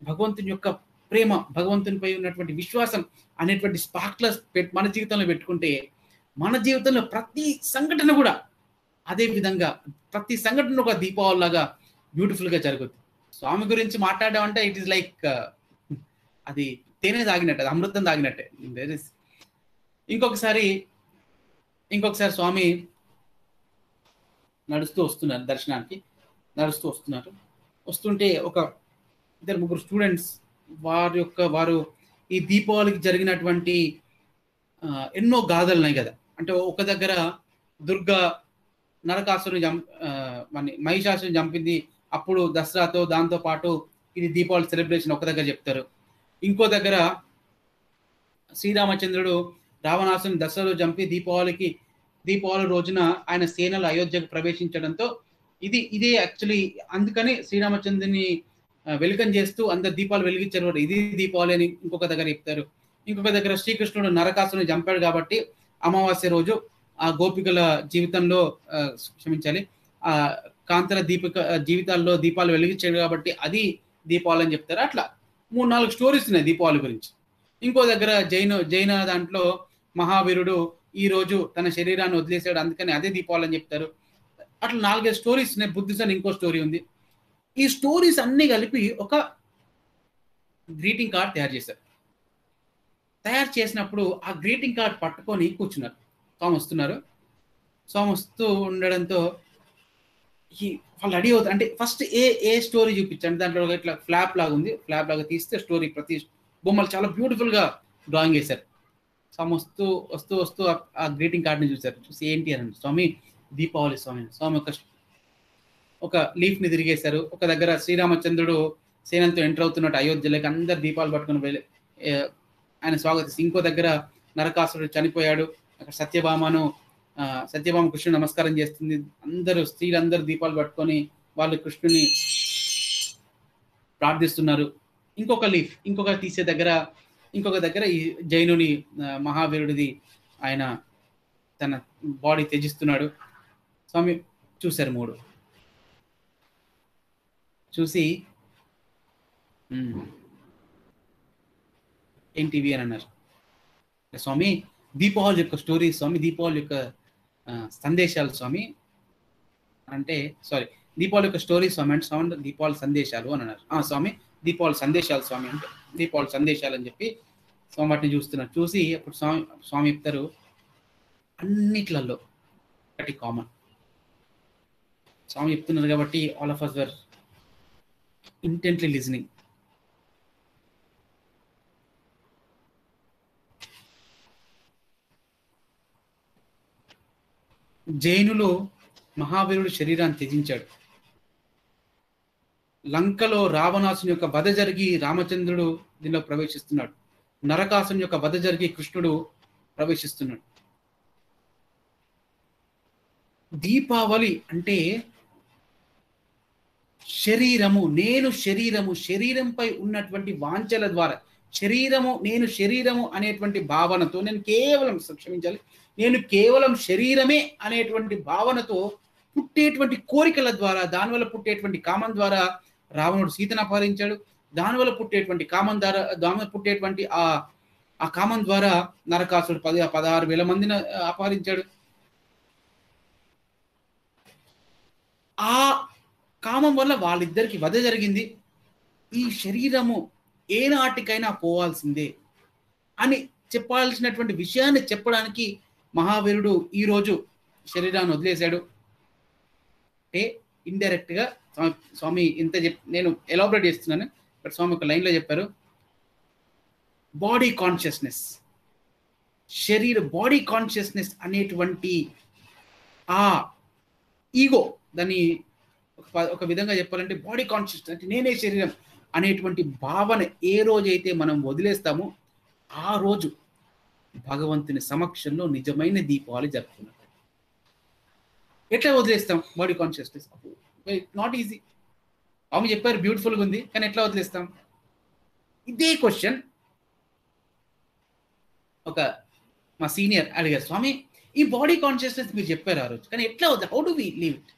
భగవంతుని యొక్క ప్రేమ, భగవంతునిపై ఉన్నటువంటి విశ్వాసం అనేటువంటి స్పార్క్లర్స్ మన జీవితంలో పెట్టుకుంటే మన జీవితంలో ప్రతి సంఘటన కూడా అదే విధంగా, ప్రతి సంఘటన ఒక దీపావళి లాగా బ్యూటిఫుల్ గా జరుగుతుంది. స్వామి గురించి మాట్లాడడం అంటే ఇట్ ఈస్ లైక్ అది తేనె తాగినట్టు, అది అమృతం తాగినట్టే. ఇంకొకసారి స్వామి నడుస్తూ వస్తున్నారు, దర్శనానికి నడుస్తూ వస్తుంటే ఒక ఇద్దరు ముగ్గురు స్టూడెంట్స్ వారు ఈ దీపావళికి జరిగినటువంటి ఎన్నో గాథలు ఉన్నాయి కదా. అంటే ఒక దగ్గర దుర్గా నరకాసురుని మహిషాసుని చంపింది, అప్పుడు దసరాతో దాంతో పాటు ఇది దీపావళి సెలబ్రేషన్ ఒక దగ్గర చెప్తారు. ఇంకో దగ్గర శ్రీరామచంద్రుడు రావణాసుని దసరాలో చంపి దీపావళి రోజున ఆయన సేనలు అయోధ్యకు ప్రవేశించడంతో ఇదే యాక్చువల్లీ అందుకని శ్రీరామచంద్రుని వెల్కమ్ చేస్తూ అందరు దీపాలు వెలిగించారు, ఇది దీపావళి అని ఇంకొక దగ్గర చెప్తారు. ఇంకొక దగ్గర శ్రీకృష్ణుడు నరకాసుని చంపాడు కాబట్టి అమావాస్య రోజు ఆ గోపికల జీవితంలో క్షమించాలి ఆ కాంతల జీవితాల్లో దీపాలు వెలిగించాడు కాబట్టి అది దీపావళి అని చెప్తారు. అట్లా 3-4 స్టోరీస్ ఉన్నాయి దీపావళి గురించి. ఇంకో దగ్గర జైన దాంట్లో మహావీరుడు ఈ రోజు తన శరీరాన్ని వదిలేశాడు అందుకని అదే దీపావళి అని చెప్తారు. అట్లా 4-5 స్టోరీస్ ఉన్నాయి. బుద్ధిజం ఇంకో స్టోరీ ఉంది. ఈ స్టోరీస్ అన్ని కలిపి ఒక గ్రీటింగ్ కార్డ్ తయారు చేశారు. తయారు చేసినప్పుడు ఆ గ్రీటింగ్ కార్డ్ పట్టుకొని కూర్చున్నారు. స్వామి వస్తున్నారు. స్వామి వస్తూ ఉండడంతో వాళ్ళు రెడీ అవుతారు. అంటే ఫస్ట్ ఏ స్టోరీ చూపించండి, దాంట్లో ఇట్లా ఫ్లాప్ లాగా ఉంది, ఫ్లాప్ లాగా తీస్తే స్టోరీ ప్రతి బొమ్మలు చాలా బ్యూటిఫుల్గా డ్రాయింగ్ వేశారు. స్వామి వస్తూ వస్తూ వస్తూ ఆ గ్రీటింగ్ కార్డ్ని చూశారు. చూసి ఏంటి అని, స్వామి దీపావళి స్వామి. స్వామి ఒక లీఫ్ని తిరిగేశారు. ఒక దగ్గర శ్రీరామచంద్రుడు సేనంతో ఎంటర్ అవుతున్నట్టు అయోధ్యలోకి అందరు దీపాలు పట్టుకుని వెళ్ళి ఆయన స్వాగతిస్తారు. ఇంకో దగ్గర నరకాసురుడు చనిపోయాడు, అక్కడ సత్యభామ కృష్ణుడు నమస్కారం చేస్తుంది. అందరూ స్త్రీలందరూ దీపాలు పట్టుకొని వాళ్ళు కృష్ణుని ప్రార్థిస్తున్నారు. ఇంకొక తీసే దగ్గర ఈ జైనుని మహావీరుడిది ఆయన తన బాడీ త్యజిస్తున్నాడు. స్వామి చూశారు. 3 చూసి ఏంటివి అని అన్నారు. స్వామి దీపావళి యొక్క స్టోరీ స్వామి, దీపావళి యొక్క సందేశాలు స్వామి అంటే, సారీ దీపావళి యొక్క స్టోరీ స్వామి అంటే, స్వామి దీపావళి సందేశాలు అని అన్నారు. స్వామి దీపావళి సందేశాలు స్వామి అంటే, దీపావళి సందేశాలు అని చెప్పి స్వామి వాటిని చూస్తున్నారు. చూసి అప్పుడు స్వామి చెప్తారు, అన్నిట్లలో ఒకటి కామన్. స్వామి చెప్తున్నారు కాబట్టి all of us were intently listening. జైనులు మహావీరుడు శరీరాన్ని త్యజించాడు. లంకలో రావణాసుని యొక్క వధ జరిగి రామచంద్రుడు దీనిలో ప్రవేశిస్తున్నాడు. నరకాసుని యొక్క వధ జరిగి కృష్ణుడు ప్రవేశిస్తున్నాడు. దీపావళి అంటే శరీరము, నేను శరీరము, శరీరంపై ఉన్నటువంటి వాంఛల ద్వారా, నేను శరీరము అనేటువంటి భావనతో, నేను కేవలం శరీరమే అనేటువంటి భావనతో పుట్టేటువంటి కోరికల ద్వారా, దానివల్ల పుట్టేటువంటి కామం ద్వారా రావణుడు సీతను అపహరించాడు. దానివల్ల పుట్టేటువంటి ఆ కామం ద్వారా నరకాసుడు 16,000 మందిని అపహరించాడు. ఆ కామం వల్ల వాళ్ళిద్దరికి వధ జరిగింది. ఈ శరీరము ఏనాటికైనా పోవాల్సిందే అని చెప్పాల్సినటువంటి విషయాన్ని చెప్పడానికి మహావీరుడు ఈరోజు శరీరాన్ని వదిలేశాడు. అంటే ఇండైరెక్ట్ గా స్వామి ఇంత నేను ఎలాబరేట్ చేస్తున్నాను, బట్ స్వామి ఒక లైన్లో చెప్పారు, బాడీ కాన్షియస్నెస్, బాడీ కాన్షియస్నెస్ అనేటువంటి ఆ ఈగో, దాన్ని ఒక విధంగా చెప్పాలంటే బాడీ కాన్షియస్నెస్ అంటే నేనే శరీరం అనేటువంటి భావన ఏ రోజైతే మనం వదిలేస్తామో ఆ రోజు భగవంతుని సమక్షంలో నిజమైన దీపావళి జరుపుకున్నాం. ఎట్లా వదిలేస్తాం బాడీ కాన్షియస్నెస్? Not easy. ఆమె చెప్పారు బ్యూటిఫుల్గా ఉంది, కానీ ఎట్లా వదిలేస్తాం? ఇదే క్వశ్చన్ మా సీనియర్ అడిగారు, స్వామి ఈ బాడీ కాన్షియస్నెస్ మీరు చెప్పారు ఆ రోజు, కానీ ఎట్లా వద్దు, how do we leave it?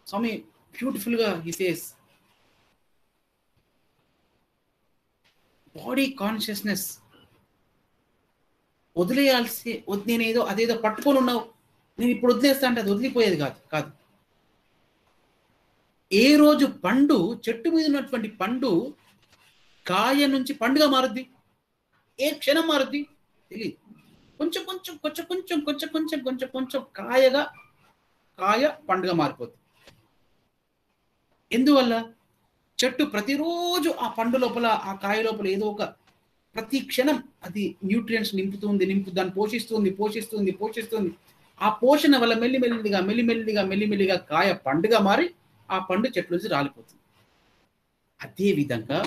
Swami బ్యూటిఫుల్గా హి సేస్, బాడీ కాన్షియస్నెస్ వదిలేయాల్సి, నేనేదో అదేదో పట్టుకొని ఉన్నావు, నేను ఇప్పుడు వదిలేస్తా అంటే అది వదిలిపోయేది కాదు. ఏ రోజు పండు, చెట్టు మీద ఉన్నటువంటి పండు కాయ నుంచి పండుగా మారుద్ది, ఏ క్షణం మారుద్ది తెలియదు. కొంచెం కాయ పండుగ మారిపోద్ది. ఎందువల్ల? చెట్టు ప్రతిరోజు ఆ పండు లోపల, ఆ కాయ లోపల ఏదో ఒక ప్రతి క్షణం అది న్యూట్రియంట్స్ దాన్ని పోషిస్తుంది. ఆ పోషణ వల్ల మెల్లిమెల్లిగా కాయ పండుగ మారి ఆ పండు చెట్టు నుంచి రాలిపోతుంది. అదే విధంగా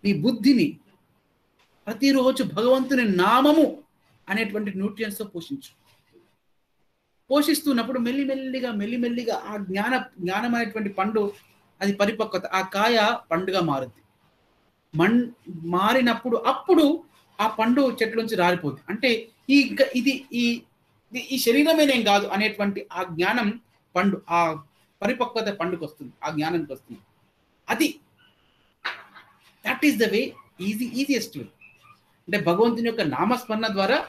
నీ బుద్ధిని ప్రతిరోజు భగవంతుని నామము అనేటువంటి న్యూట్రియంట్స్తో పోషిస్తున్నప్పుడు మెల్లిమెల్లిగా ఆ జ్ఞానం అనేటువంటి పండు, అది పరిపక్వత, ఆ కాయ పండుగ మారుద్ది. మారినప్పుడు అప్పుడు ఆ పండు చెట్ల నుంచి రాలిపోద్ది. అంటే ఈ శరీరమే నేను కాదు అనేటువంటి ఆ జ్ఞానం పండు, ఆ పరిపక్వత పండుగ వస్తుంది, ఆ జ్ఞానానికి వస్తుంది. అది that is the way, easiest way. అంటే భగవంతుని యొక్క నామస్మరణ ద్వారా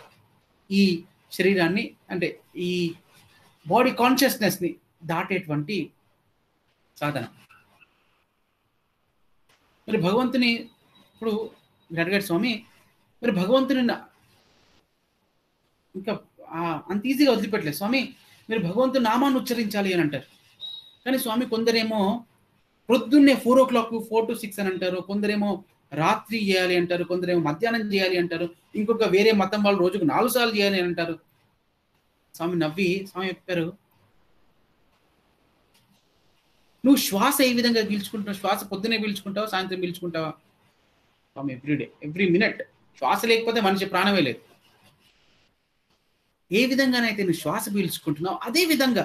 ఈ శరీరాన్ని, అంటే ఈ బాడీ కాన్షియస్నెస్ని దాటేటువంటి సాధన. మరి భగవంతుని ఇప్పుడు మీరు అడిగాడు స్వామి, మరి భగవంతుని ఇంకా అంత ఈజీగా వదిలిపెట్టలేదు స్వామి. మీరు భగవంతుని నామాన్ని ఉచ్చరించాలి అని అంటారు. కానీ స్వామి కొందరేమో పొద్దున్నే 4:00, 4 to 6 అని అంటారు. కొందరేమో రాత్రి చేయాలి అంటారు. కొందరేమో మధ్యాహ్నం చేయాలి అంటారు. ఇంకొక వేరే మతం వాళ్ళు రోజుకు 4 సార్లు చేయాలి అని అంటారు. స్వామి నవ్వి స్వామి చెప్పారు, నువ్వు శ్వాస ఏ విధంగా పీల్చుకుంటున్నావు? శ్వాస పొద్దునే పీల్చుకుంటావా, సాయంత్రం పీల్చుకుంటావా? స్వామి ఎవ్రీడే, ఎవ్రీ మినిట్. శ్వాస లేకపోతే మనిషి ప్రాణమే లేదు. ఏ విధంగానైతే నువ్వు శ్వాస పీల్చుకుంటున్నావు, అదే విధంగా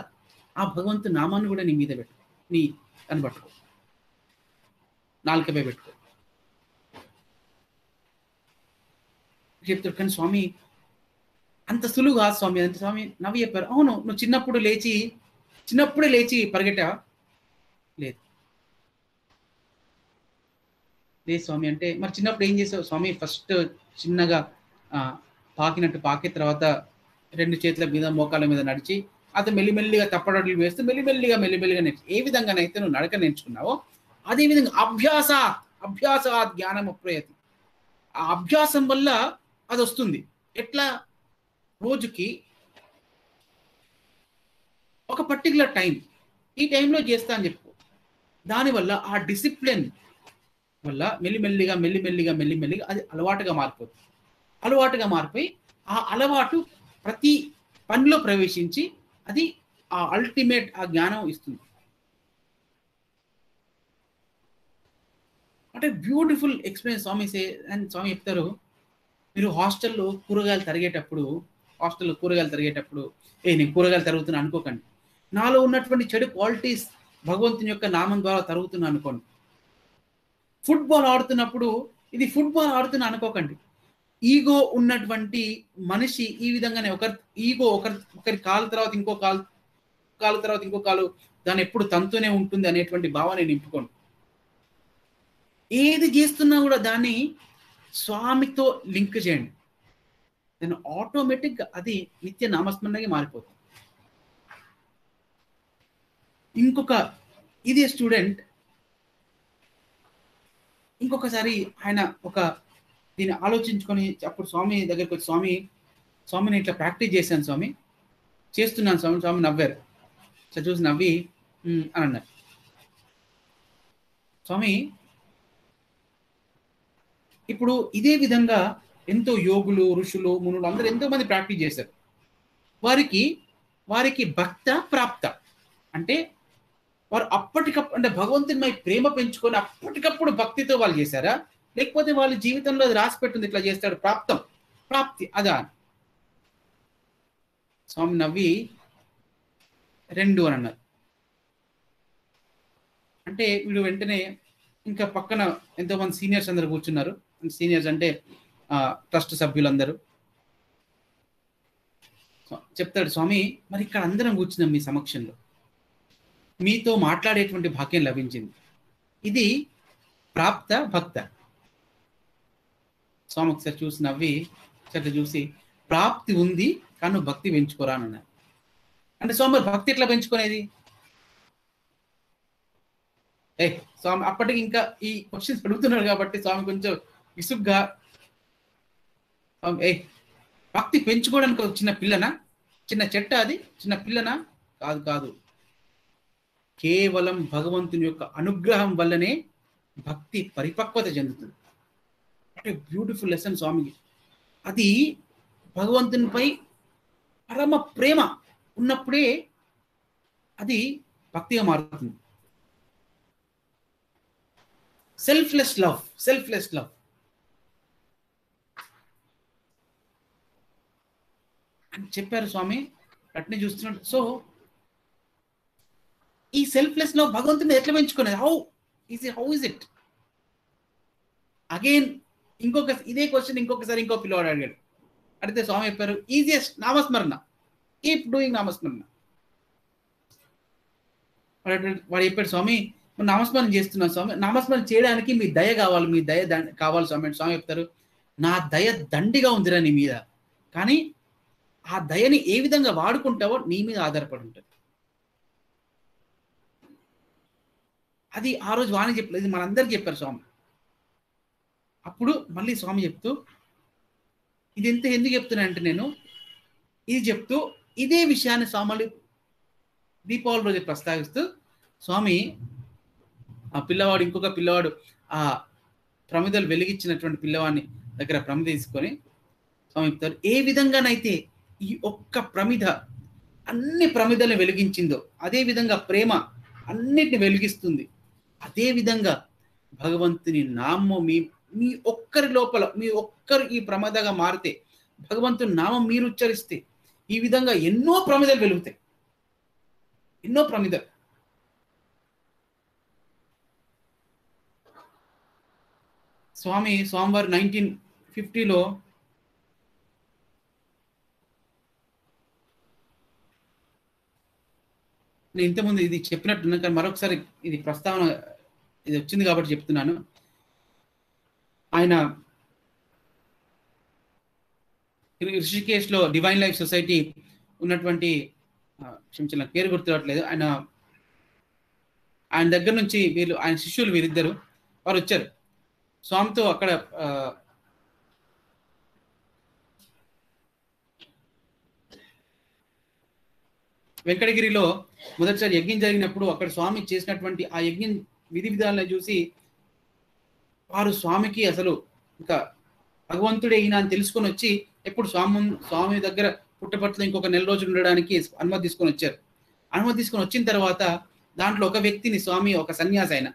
ఆ భగవంతు నామాన్ని కూడా నీ మీద పెట్టు, నీ కనబట్టుకో, నాలుకపై పెట్టుకో చెప్తాడు. కానీ స్వామి అంత సులువు కాదు స్వామి. అంత స్వామి నవ్వి చెప్పారు, అవును నువ్వు చిన్నప్పుడే లేచి పరిగెట్టావా? లేదు. లేదు స్వామి అంటే మరి చిన్నప్పుడు ఏం చేసావు స్వామి? ఫస్ట్ చిన్నగా పాకినట్టు పాకి, తర్వాత 2 చేతుల మీద మోకాళ్ళ మీద నడిచి, అది మెల్లిమెల్లిగా తప్పడడులు వేస్తూ మెల్లిమెల్లిగా నేర్చు. ఏ విధంగానైతే నువ్వు నడక నేర్చుకున్నావో అదే విధంగా అభ్యాసాత్ జ్ఞానం అప్రయతి. ఆ అభ్యాసం వల్ల అది వస్తుంది. ఎట్లా? రోజుకి ఒక పర్టికులర్ టైం, ఈ టైంలో చేస్తా అని చెప్పు. దానివల్ల ఆ డిసిప్లిన్ వల్ల మెల్లిమెల్లిగా అది అలవాటుగా మారిపోతుంది. అలవాటుగా మారిపోయి ఆ అలవాటు ప్రతి పనిలో ప్రవేశించి అది ఆ అల్టిమేట్ ఆ జ్ఞానం ఇస్తుంది. అంటే బ్యూటిఫుల్ ఎక్స్పీరియన్స్ స్వామి అండ్ స్వామి చెప్తారు, మీరు హాస్టల్లో కూరగాయలు తరిగేటప్పుడు నేను కూరగాయలు తరుగుతున్నా అనుకోకండి. నాలో ఉన్నటువంటి చెడు క్వాలిటీస్ భగవంతుని యొక్క నామం ద్వారా తరుగుతున్నా అనుకోండి. ఫుట్బాల్ ఆడుతున్నప్పుడు ఇది ఫుట్బాల్ ఆడుతున్నా అనుకోకండి. ఈగో ఉన్నటువంటి మనిషి ఈ విధంగానే ఒకరి కాలు తర్వాత ఇంకో కాలు తర్వాత ఇంకో కాలు దాన్ని ఎప్పుడు తంతూనే ఉంటుంది అనేటువంటి భావాన్ని నింపుకోండి. ఏది చేస్తున్నా కూడా దాన్ని స్వామితో లింక్ చేయండి. దాన్ని ఆటోమేటిక్గా అది నిత్య నామస్మరణగా మారిపోతుంది. ఇంకొక ఇదే స్టూడెంట్ ఇంకొకసారి ఆయన దీన్ని ఆలోచించుకొని అప్పుడు స్వామి దగ్గరికి వచ్చి, స్వామిని ఇట్లా ప్రాక్టీస్ చేశాను స్వామి, చేస్తున్నాను స్వామి. స్వామి నవ్వారు. చూసి నవ్వి అని అన్నారు, స్వామి ఇప్పుడు ఇదే విధంగా ఎంతో యోగులు, ఋషులు, మునులు అందరూ ఎంతో మంది ప్రాక్టీస్ చేశారు. వారికి భక్త ప్రాప్త అంటే వారు అప్పటికప్పుడు అంటే భగవంతుని ప్రేమ పెంచుకొని అప్పటికప్పుడు భక్తితో వాళ్ళు చేశారా, లేకపోతే వాళ్ళ జీవితంలో అది రాసి పెట్టింది ఇట్లా చేస్తాడు ప్రాప్తి అదా? స్వామి నవ్వి 2 అని అన్నారు. అంటే వీడు వెంటనే ఇంకా పక్కన ఎంతో మంది సీనియర్స్ అందరు కూర్చున్నారు. సీనియర్స్ అంటే ట్రస్ట్ సభ్యులందరూ. చెప్తాడు, స్వామి మరి ఇక్కడ అందరం కూర్చున్నాం మీ సమక్షంలో, మీతో మాట్లాడేటువంటి భాగ్యం లభించింది. ఇది ప్రాప్త భక్త? స్వామి ఒకసారి చూసి నవ్వి చూసి, ప్రాప్తి ఉంది కానీ నువ్వు భక్తి పెంచుకోరా అని అన్నారు. అంటే స్వామి భక్తి ఎట్లా పెంచుకునేది? స్వామి అప్పటికి ఇంకా ఈ క్వశ్చన్స్ అడుగుతున్నాడు కాబట్టి స్వామి కొంచెం విసుగ్గా, భక్తి పెంచుకోవడానికి ఒక చిన్న పిల్లనా, చిన్న చెట్ట అది, చిన్న పిల్లనా? కాదు, కేవలం భగవంతుని యొక్క అనుగ్రహం వల్లనే భక్తి పరిపక్వత చెందుతుంది. అంటే బ్యూటిఫుల్ లెసన్ స్వామికి. అది భగవంతునిపై పరమ ప్రేమ ఉన్నప్పుడే అది భక్తిగా మారుతుంది. సెల్ఫ్లెస్ లవ్ అని చెప్పారు స్వామి. అట్నే చూస్తున్నాడు. సో ఈ సెల్ఫ్లెస్ లవ్ భగవంతుని ఎట్లా పెంచుకునేది? How is it? అగైన్ ఇదే క్వశ్చన్ ఇంకొకసారి ఇంకో పిల్లవాడు అడిగాడు. అడిగితే స్వామి చెప్పారు, ఈజియెస్ట్ నామస్మరణ, కీప్ డూయింగ్ నామస్మరణ. వాడు చెప్పాడు, స్వామి నామస్మరణ చేస్తున్నాను స్వామి, నామస్మరణ చేయడానికి మీ దయ కావాలి, మీ దయ కావాలి స్వామి అంటే స్వామి చెప్తారు, నా దయ దండిగా ఉందిరా నీ మీద, కానీ ఆ దయని ఏ విధంగా వాడుకుంటావో నీ మీద ఆధారపడి ఉంటుంది. అది ఆ రోజు వాణి చెప్పలేదు, ఇది మనందరికీ చెప్పారు స్వామి. అప్పుడు మళ్ళీ స్వామి చెప్తూ, ఇది ఎందుకు చెప్తున్నా అంటే నేను ఇది చెప్తూ ఇదే విషయాన్ని స్వామి దీపావళి రోజు ప్రస్తావిస్తూ, స్వామి ఆ పిల్లవాడు, ఇంకొక పిల్లవాడు, ఆ ప్రమిదలు వెలిగించినటువంటి పిల్లవాడిని దగ్గర ప్రమిద తీసుకొని స్వామి చెప్తారు, ఏ విధంగానైతే ఈ ఒక్క ప్రమిద అన్ని ప్రమిదలను వెలిగించిందో, అదే విధంగా ప్రేమ అన్నిటిని వెలిగిస్తుంది. అదే విధంగా భగవంతుని నామం మీ ఒక్కరి లోపల, మీ ఒక్కరు ఈ ప్రమదగా మారితే, భగవంతుని నామం మీరు ఉచ్చరిస్తే, ఈ విధంగా ఎన్నో ప్రమిదలు వెలుగుతాయి, ఎన్నో ప్రమిదలు. స్వామివారు 1950లో నేను ఇంతకుముందు ఇది చెప్పినట్టున్నా, కానీ మరొకసారి ఇది ప్రస్తావన ఇది వచ్చింది కాబట్టి చెప్తున్నాను. ఆయన రిషికేశ్లో డివైన్ లైఫ్ సొసైటీ ఉన్నటువంటి క్షమించాలి పేరు గుర్తురావట్లేదు, ఆయన దగ్గర నుంచి ఆయన శిష్యులు వీరిద్దరు వారు వచ్చారు స్వామితో. అక్కడ వెంకటగిరిలో మొదటిసారి యజ్ఞం జరిగినప్పుడు అక్కడ స్వామి చేసినటువంటి ఆ యజ్ఞం విధి విధాలను చూసి వారు స్వామికి అసలు ఇంకా భగవంతుడే ఈయన అని తెలుసుకొని వచ్చి, ఎప్పుడు స్వామి దగ్గర పుట్టపట్ల ఇంకొక నెల రోజులు ఉండడానికి అనుమతి తీసుకొని వచ్చారు. అనుమతి తీసుకొని వచ్చిన తర్వాత దాంట్లో ఒక వ్యక్తిని స్వామి, ఒక సన్యాసి ఆయన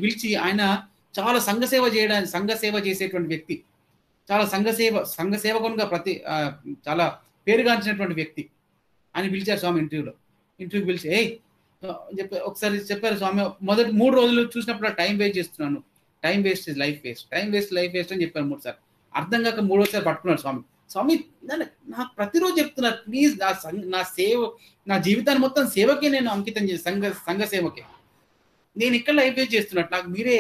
పిలిచి, ఆయన చాలా సంఘసేవ చేసేటువంటి వ్యక్తి, చాలా సంఘసేవకునిగా చాలా పేరుగాంచినటువంటి వ్యక్తి అని పిలిచారు స్వామి. ఇంటర్వ్యూకి పిలిచి ఒకసారి చెప్పారు స్వామి, మొదటి 3 రోజులు చూసినప్పుడు టైం వేస్ట్ చేస్తున్నాను, time waste is life waste, time waste life waste అని చెప్పారు 3 సార్లు. అర్థం కాక 3వసారి పట్టుకున్నాడు స్వామి నాకు ప్రతిరోజు చెప్తున్నారు, ప్లీజ్ నా జీవితాన్ని మొత్తం సేవకే నేను అంకితం చేసి, సంఘ సేవకే. నేను ఇక్కడ లైఫ్ వేస్ట్ చేస్తున్నట్టు, నాకు మీరే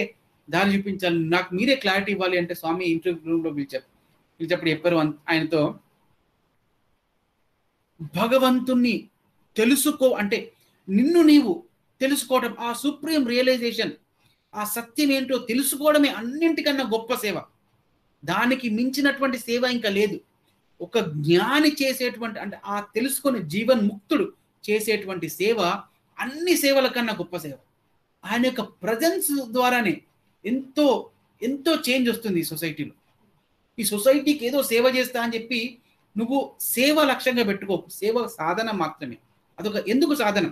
దారి చూపించాలి, నాకు మీరే క్లారిటీ ఇవ్వాలి అంటే స్వామి ఇంటర్వ్యూ రూమ్లో పిలిచినప్పుడు చెప్పారు ఆయనతో, భగవంతుణ్ణి తెలుసుకో అంటే నిన్ను నీవు తెలుసుకోవడం, ఆ సుప్రీం రియలైజేషన్, ఆ సత్యం ఏంటో తెలుసుకోవడమే అన్నింటికన్నా గొప్ప సేవ. దానికి మించినటువంటి సేవ ఇంకా లేదు. ఒక జ్ఞాని చేసేటువంటి, అంటే ఆ తెలుసుకొని జీవన్ముక్తుడు చేసేటువంటి సేవ అన్ని సేవల కన్నా గొప్ప సేవ. ఆయన యొక్క ప్రజెన్స్ ద్వారానే ఎంతో ఎంతో చేంజ్ వస్తుంది ఈ సొసైటీలో. ఈ సొసైటీకి ఏదో సేవ చేస్తా అని చెప్పి నువ్వు సేవ లక్ష్యంగా పెట్టుకో, సేవ సాధన మాత్రమే. అదొక ఎందుకు సాధన.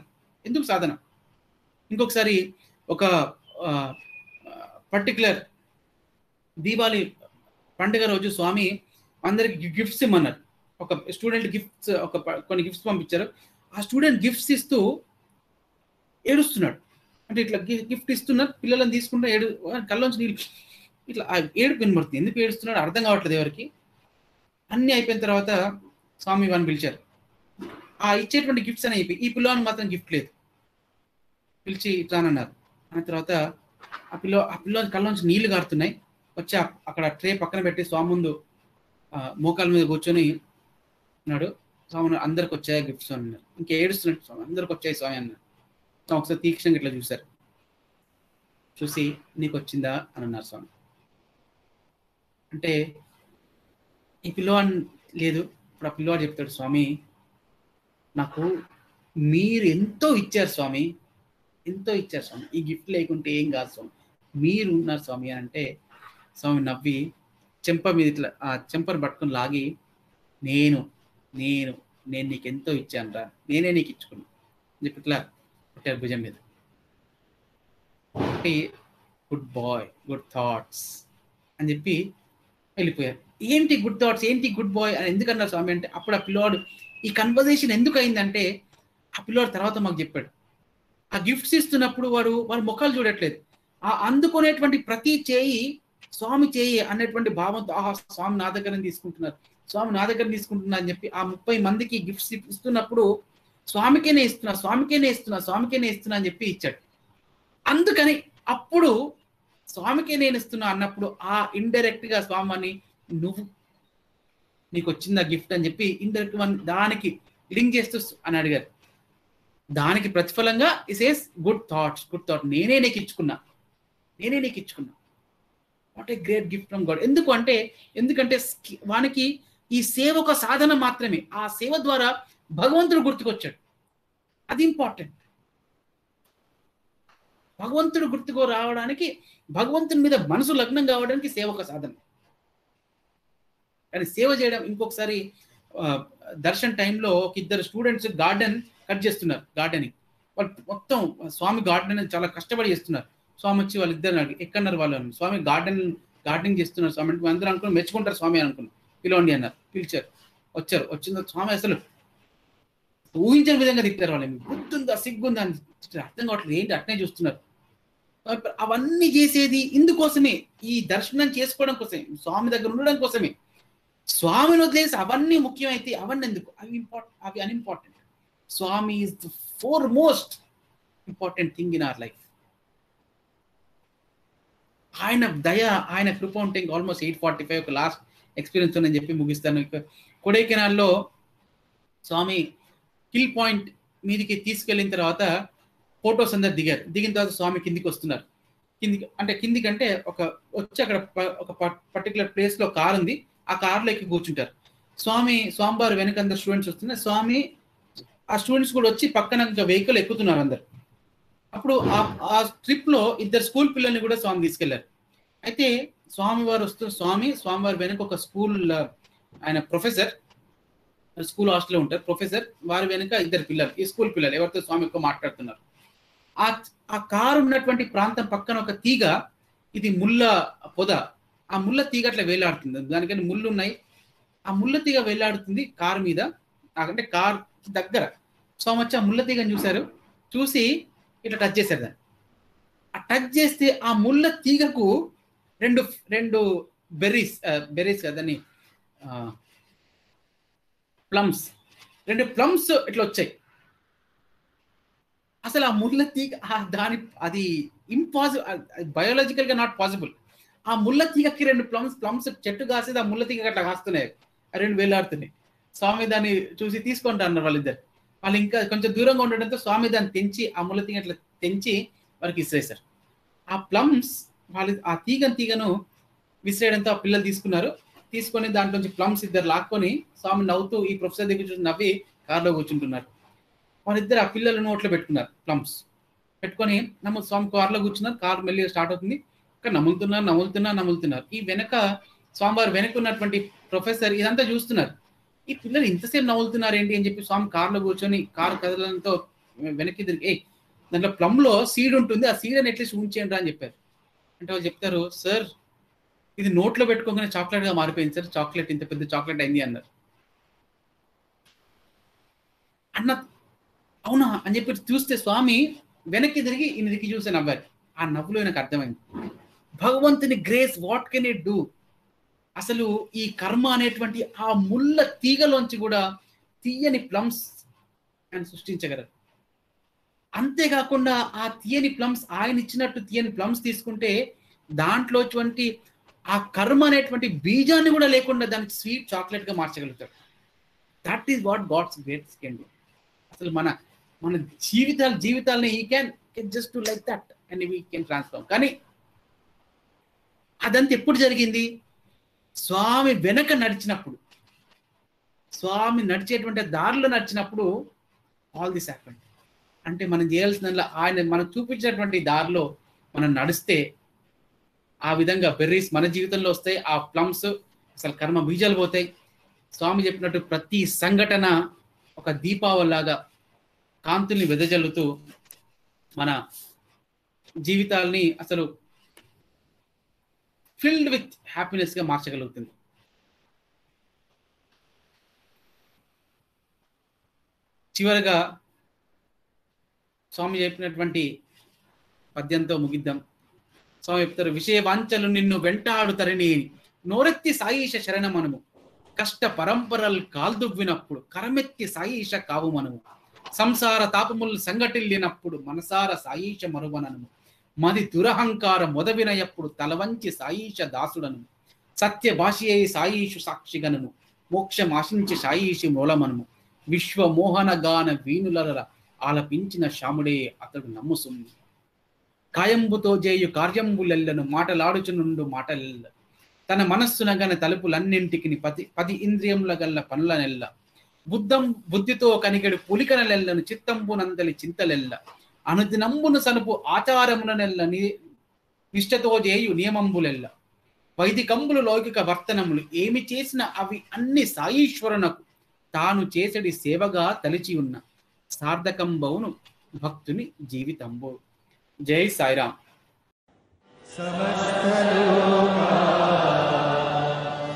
ఇంకొకసారి ఒక పర్టికులర్ దీపావళి పండుగ రోజు స్వామి అందరికి గిఫ్ట్స్ ఇమ్మన్నారు. ఒక స్టూడెంట్ కొన్ని గిఫ్ట్స్ పంపించారు. ఆ స్టూడెంట్ గిఫ్ట్స్ ఇస్తూ ఏడుస్తున్నాడు. అంటే ఇట్లా గిఫ్ట్ ఇస్తున్నారు, పిల్లలను తీసుకుంటే కళ్ళలోంచి నీళ్ళు ఇట్లా ఏడుపు వినబడుతుంది. ఎందుకు ఏడుస్తున్నాడు అర్థం కావట్లేదు ఎవరికి. అన్నీ అయిపోయిన తర్వాత స్వామి వారిని పిలిచారు. ఆ ఇచ్చేటువంటి గిఫ్ట్స్ అని అయిపోయి, ఈ పిల్లవానికి మాత్రం గిఫ్ట్ లేదు. పిలిచి ఇట్లానన్నారు. ఆ తర్వాత ఆ పిల్లవాని కళ్ళలోంచి నీళ్లు గారుతున్నాయి. వచ్చి అక్కడ ట్రే పక్కన పెట్టి స్వామి ముందు మోకాల మీద కూర్చొని అన్నాడు, స్వామి అందరికి వచ్చాయి గిఫ్ట్స్ అన్నారు. ఇంకా ఏడుస్తున్నట్టు, స్వామి అందరికి వచ్చాయి స్వామి అన్నారు. ఒకసారి తీక్షణంగా ఇట్లా చూశారు. చూసి నీకు వచ్చిందా అని అన్నారు స్వామి. అంటే ఈ పిల్లవాడు లేదు. ఇప్పుడు ఆ పిల్లవాడు చెప్తాడు, స్వామి నాకు మీరు ఎంతో ఇచ్చారు స్వామి, ఈ గిఫ్ట్ లేకుంటే ఏం కాదు స్వామి, మీరు ఉన్నారు స్వామి అని అంటే స్వామి నవ్వి చెంప మీద ఇట్లా ఆ చెంపను పట్టుకుని లాగి, నేను నేను నేను నీకు ఎంతో ఇచ్చాను రా, నేనే నీకు ఇచ్చుకున్నాను చెప్పి ఇట్లా కొట్టారు భుజం మీద. గుడ్ బాయ్, గుడ్ థాట్స్ అని చెప్పి వెళ్ళిపోయారు. ఏంటి గుడ్ థాట్స్, ఏంటి గుడ్ బాయ్ అని ఎందుకన్నారు స్వామి అంటే, అప్పుడు ఆ పిల్లవాడు ఈ కన్వర్జేషన్ ఎందుకు అయిందంటే, ఆ పిల్లవాడు తర్వాత మాకు చెప్పాడు, ఆ గిఫ్ట్స్ ఇస్తున్నప్పుడు వాడు ముఖాలు చూడట్లేదు, ఆ అందుకునేటువంటి ప్రతి చేయి స్వామి చేయి అనేటువంటి భావంతో, ఆహా స్వామి నా దగ్గర తీసుకుంటున్నారు, స్వామి నా దగ్గర తీసుకుంటున్నా అని చెప్పి ఆ 30 మందికి గిఫ్ట్స్ ఇస్తున్నప్పుడు స్వామికేనే ఇస్తున్నా అని చెప్పి ఇచ్చాడు. అందుకని అప్పుడు స్వామికే నేను ఇస్తున్నా అన్నప్పుడు ఆ ఇండైరెక్ట్ గా స్వామి అని నీకు వచ్చిందా గిఫ్ట్ అని చెప్పి ఇండైరెక్ట్ దానికి లింక్ చేస్తూ అని అడిగారు. దానికి ప్రతిఫలంగా ఈ సేస్ గుడ్ థాట్ నేనే నీకు ఇచ్చుకున్నా. What a great gift from God. ఎందుకంటే వానికి ఈ సేవ ఒక సాధన మాత్రమే. ఆ సేవ ద్వారా భగవంతుడు గుర్తుకొచ్చాడు. అది ఇంపార్టెంట్. భగవంతుడు గుర్తుకు రావడానికి, భగవంతుని మీద మనసు లగ్నం కావడానికి సేవ ఒక సాధన. కానీ సేవ చేయడం ఇంకొకసారి దర్శన్ టైంలో ఒక ఇద్దరు స్టూడెంట్స్ గార్డెన్ కట్ చేస్తున్నారు, గార్డెనింగ్. వాళ్ళు మొత్తం స్వామి గార్డెన్ చాలా కష్టపడి చేస్తున్నారు. స్వామి వచ్చి వాళ్ళిద్దరు ఎక్కడన్నారు వాళ్ళు అని, స్వామి గార్డెనింగ్ చేస్తున్నారు స్వామి అంటే అందరూ అనుకుని మెచ్చుకుంటారు స్వామి అనుకున్నారు. పిలవండి అన్నారు, పిలిచారు, వచ్చారు. వచ్చిన స్వామి అసలు ఊహించిన విధంగా తిప్పారు. వాళ్ళని గుర్తుందా సిగ్గుందా అని అర్థం కావట్లేదు, ఏంటి అట్నే చూస్తున్నారు. అవన్నీ చేసేది ఇందుకోసమే, ఈ దర్శనం చేసుకోవడం కోసమే, స్వామి దగ్గర ఉండడం కోసమే. స్వామిని వదిలేసి అవన్నీ ముఖ్యమైతే అవన్నీ ఎందుకు? అవి unimportant. Swami is the foremost important thing in our life. ఆయన దయ, ఆయన కృప ఉంటే ఇంకా ఆల్మోస్ట్ 8:45 ఒక లాస్ట్ ఎక్స్పీరియన్స్ ఉందని చెప్పి ముగిస్తాను. కొడైకెనాల్లో స్వామి హిల్ పాయింట్ మీదికి తీసుకెళ్ళిన తర్వాత ఫొటోస్ అందరు దిగిన తర్వాత స్వామి కిందికి వస్తున్నారు. కిందికంటే వచ్చి అక్కడ ఒక పర్టికులర్ ప్లేస్లో కార్ ఉంది, ఆ కార్లో ఎక్కి కూర్చుంటారు. స్వామివారు వెనక అందరు స్టూడెంట్స్ వస్తున్నారు. స్వామి ఆ స్టూడెంట్స్ కూడా వచ్చి పక్కన ఇంకా వెహికల్ ఎక్కుతున్నారు అందరు. అప్పుడు ఆ ట్రిప్ లో ఇద్దరు స్కూల్ పిల్లల్ని కూడా స్వామి తీసుకెళ్లారు. అయితే స్వామివారు స్వామివారి వెనక ఒక స్కూల్, ఆయన ప్రొఫెసర్, స్కూల్ హాస్టల్లో ఉంటారు ప్రొఫెసర్, వారి వెనక ఇద్దరు పిల్లలు, ఈ స్కూల్ పిల్లలు ఎవరితో స్వామి ఎక్కువ మాట్లాడుతున్నారు. ఆ కారు ఉన్నటువంటి ప్రాంతం పక్కన ఒక తీగ, ఇది ముళ్ళ పొద, ఆ ముళ్ళ తీగ అట్లా వేలాడుతుంది. దానికని ముళ్ళు ఉన్నాయి, ఆ ముళ్ళ తీగ వేలాడుతుంది కారు మీద. అంటే కార్ దగ్గర స్వామి వచ్చి ఆ ముళ్ళ తీగని చూసి ఇట్లా టచ్ చేశారు. దాన్ని ఆ టచ్ చేస్తే ఆ ముళ్ళ తీగకు రెండు బెర్రీస్ కదని ప్లమ్స్, 2 ప్లమ్స్ ఇట్లా వచ్చాయి. అసలు ఆ ముళ్ళ తీగ అది ఇంపాసిబుల్, బయోలాజికల్ గా నాట్ పాసిబుల్. ఆ ముళ్ళ తీగకి 2 ప్లమ్స్ చెట్టు కాసేది ఆ ముళ్ళ తీగ అట్లా కాస్తున్నాయి, ఆ 2 వేలాడుతున్నాయి. స్వామి దాన్ని చూసి తీసుకుంటా అన్నారు వాళ్ళిద్దరు. వాళ్ళు ఇంకా కొంచెం దూరంగా ఉండడంతో స్వామి దాన్ని తెంచి, ఆ ముళ్ళ తీగ అట్లా తెంచి వారికి విసిరేశారు. ఆ ప్లమ్స్ ఆ తీగను విసిరేయడంతో ఆ పిల్లలు తీసుకొని దాంట్లోంచి ప్లమ్స్ ఇద్దరు లాక్కొని స్వామి నవ్వుతూ ఈ ప్రొఫెసర్ దగ్గర చూసి నవ్వి కారులో కూర్చుంటున్నారు. వాళ్ళిద్దరు ఆ పిల్లలు నోట్లో పెట్టుకున్నారు, ప్లమ్స్ పెట్టుకొని స్వామి కారులో కూర్చున్నారు. కారు మెల్లిగా స్టార్ట్ అవుతుంది, ఇక్కడ నములుతున్నారు. ఈ వెనక స్వామివారు వెనక ఉన్నటువంటి ప్రొఫెసర్ ఇదంతా చూస్తున్నారు. ఈ పిల్లలు ఇంతసేపు నవ్వులుతున్నారు ఏంటి అని చెప్పి స్వామి కారులో కూర్చొని కారు కదలడంతో వెనక్కి తిరిగి, దాంట్లో ప్లమ్లో సీడ్ ఉంటుంది, ఆ సీడ్ అని ఎట్లీస్ట్ ఉంచేయండి అని చెప్పారు. అంటే వాళ్ళు చెప్తారు, సార్ ఇది నోట్లో పెట్టుకోగానే చాక్లెట్ గా మారిపోయింది సార్, చాక్లెట్ ఇంత పెద్ద చాక్లెట్ అయింది అన్నారు. అవునా అని చెప్పి చూస్తే స్వామి వెనక్కి తిరిగి ఈయనకి చూసి నవ్వారు. ఆ నవ్వులో నాకు అర్థమైంది, భగవంతుని grace, what can it do. అసలు ఈ కర్మ అనేటువంటి ఆ ముళ్ళ తీగలోంచి కూడా తీయని ప్లమ్స్ ఆయన సృష్టించగలరు. అంతేకాకుండా ఆ తీయని ప్లమ్స్, ఆయన ఇచ్చినట్టు తీయని ప్లమ్స్ తీసుకుంటే దాంట్లోటువంటి ఆ కర్మ అనేటువంటి బీజాన్ని కూడా లేకుండా దానికి స్వీట్ చాక్లెట్ గా మార్చగలుగుతాడు. That is what God's greats can do. అసలు మన జీవితాలని ఈ can just like that and we can transform. కానీ అదంతా ఎప్పుడు జరిగింది? స్వామి వెనక నడిచినప్పుడు, స్వామి నడిచేటువంటి దారిలో నడిచినప్పుడు ఆల్ దిస్ హ్యాపెండ్. అంటే మనం చేయాల్సిన, ఆయన మనకు చూపించినటువంటి దారిలో మనం నడిస్తే ఆ విధంగా బెర్రీస్ మన జీవితంలో వస్తాయి, ఆ ప్లమ్స్ అసలు కర్మ బీజాలు పోతాయి. స్వామి చెప్పినట్టు ప్రతి సంఘటన ఒక దీపావళిలాగా కాంతుల్ని వెదజల్లుతూ మన జీవితాల్ని అసలు ఫిల్డ్ విత్ హ్యాపీనెస్ గా మార్చగలుగుతుంది. చివరగా స్వామి చెప్పినటువంటి పద్యంతో ముగిద్దాం. స్వామి చెప్తారు, విషయ వాంఛలు నిన్ను వెంటాడుతరని నోరెత్తి సాయిష శరణమనము, కష్ట పరంపరలు కాల్దువ్వినప్పుడు కరమెత్తి సాయిష కావు మనము, సంసార తాపములు సంఘటిల్లినప్పుడు మనసార సాయిష మరువనము, మది దురహంకార మొదవినయప్పుడు తలవంచి సాయిష దాసుడను, సత్య భాషయే సాయిషు సాక్షిగనము, మోక్షం ఆశించి సాయిషి మూలమనము, విశ్వ మోహన గాన వీణులర ఆలపించిన శ్యాముడే అతడు నమ్ముసుమ్. కాయంబుతో జేయు కార్యంబులెల్లను మాటలాడుచునుండు మాటలెల్ల. తన మనస్సునగన తలుపులన్నింటికి పది ఇంద్రియముల గల్ల పనులనెల్ల. బుద్ధితో కనికెడు పులికనలెల్లను చిత్తంబునందలి చింతలెల్ల. అనుదినంబును సనుపు ఆచారముననెల్ల నిష్ఠతో జేయు నియమంబులెల్ల. వైదికంబులు లౌకిక వర్తనములు ఏమి చేసిన అవి అన్ని సాయీశ్వరునకు తాను చేసడి సేవగా తలిచి ఉన్న సార్థకంబవును భక్తుని జీవితంబు. జై సాయిరామ్.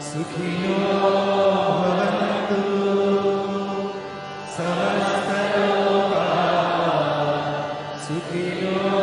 సుఖినో భవంతు, సమస్త లోకా సుఖినో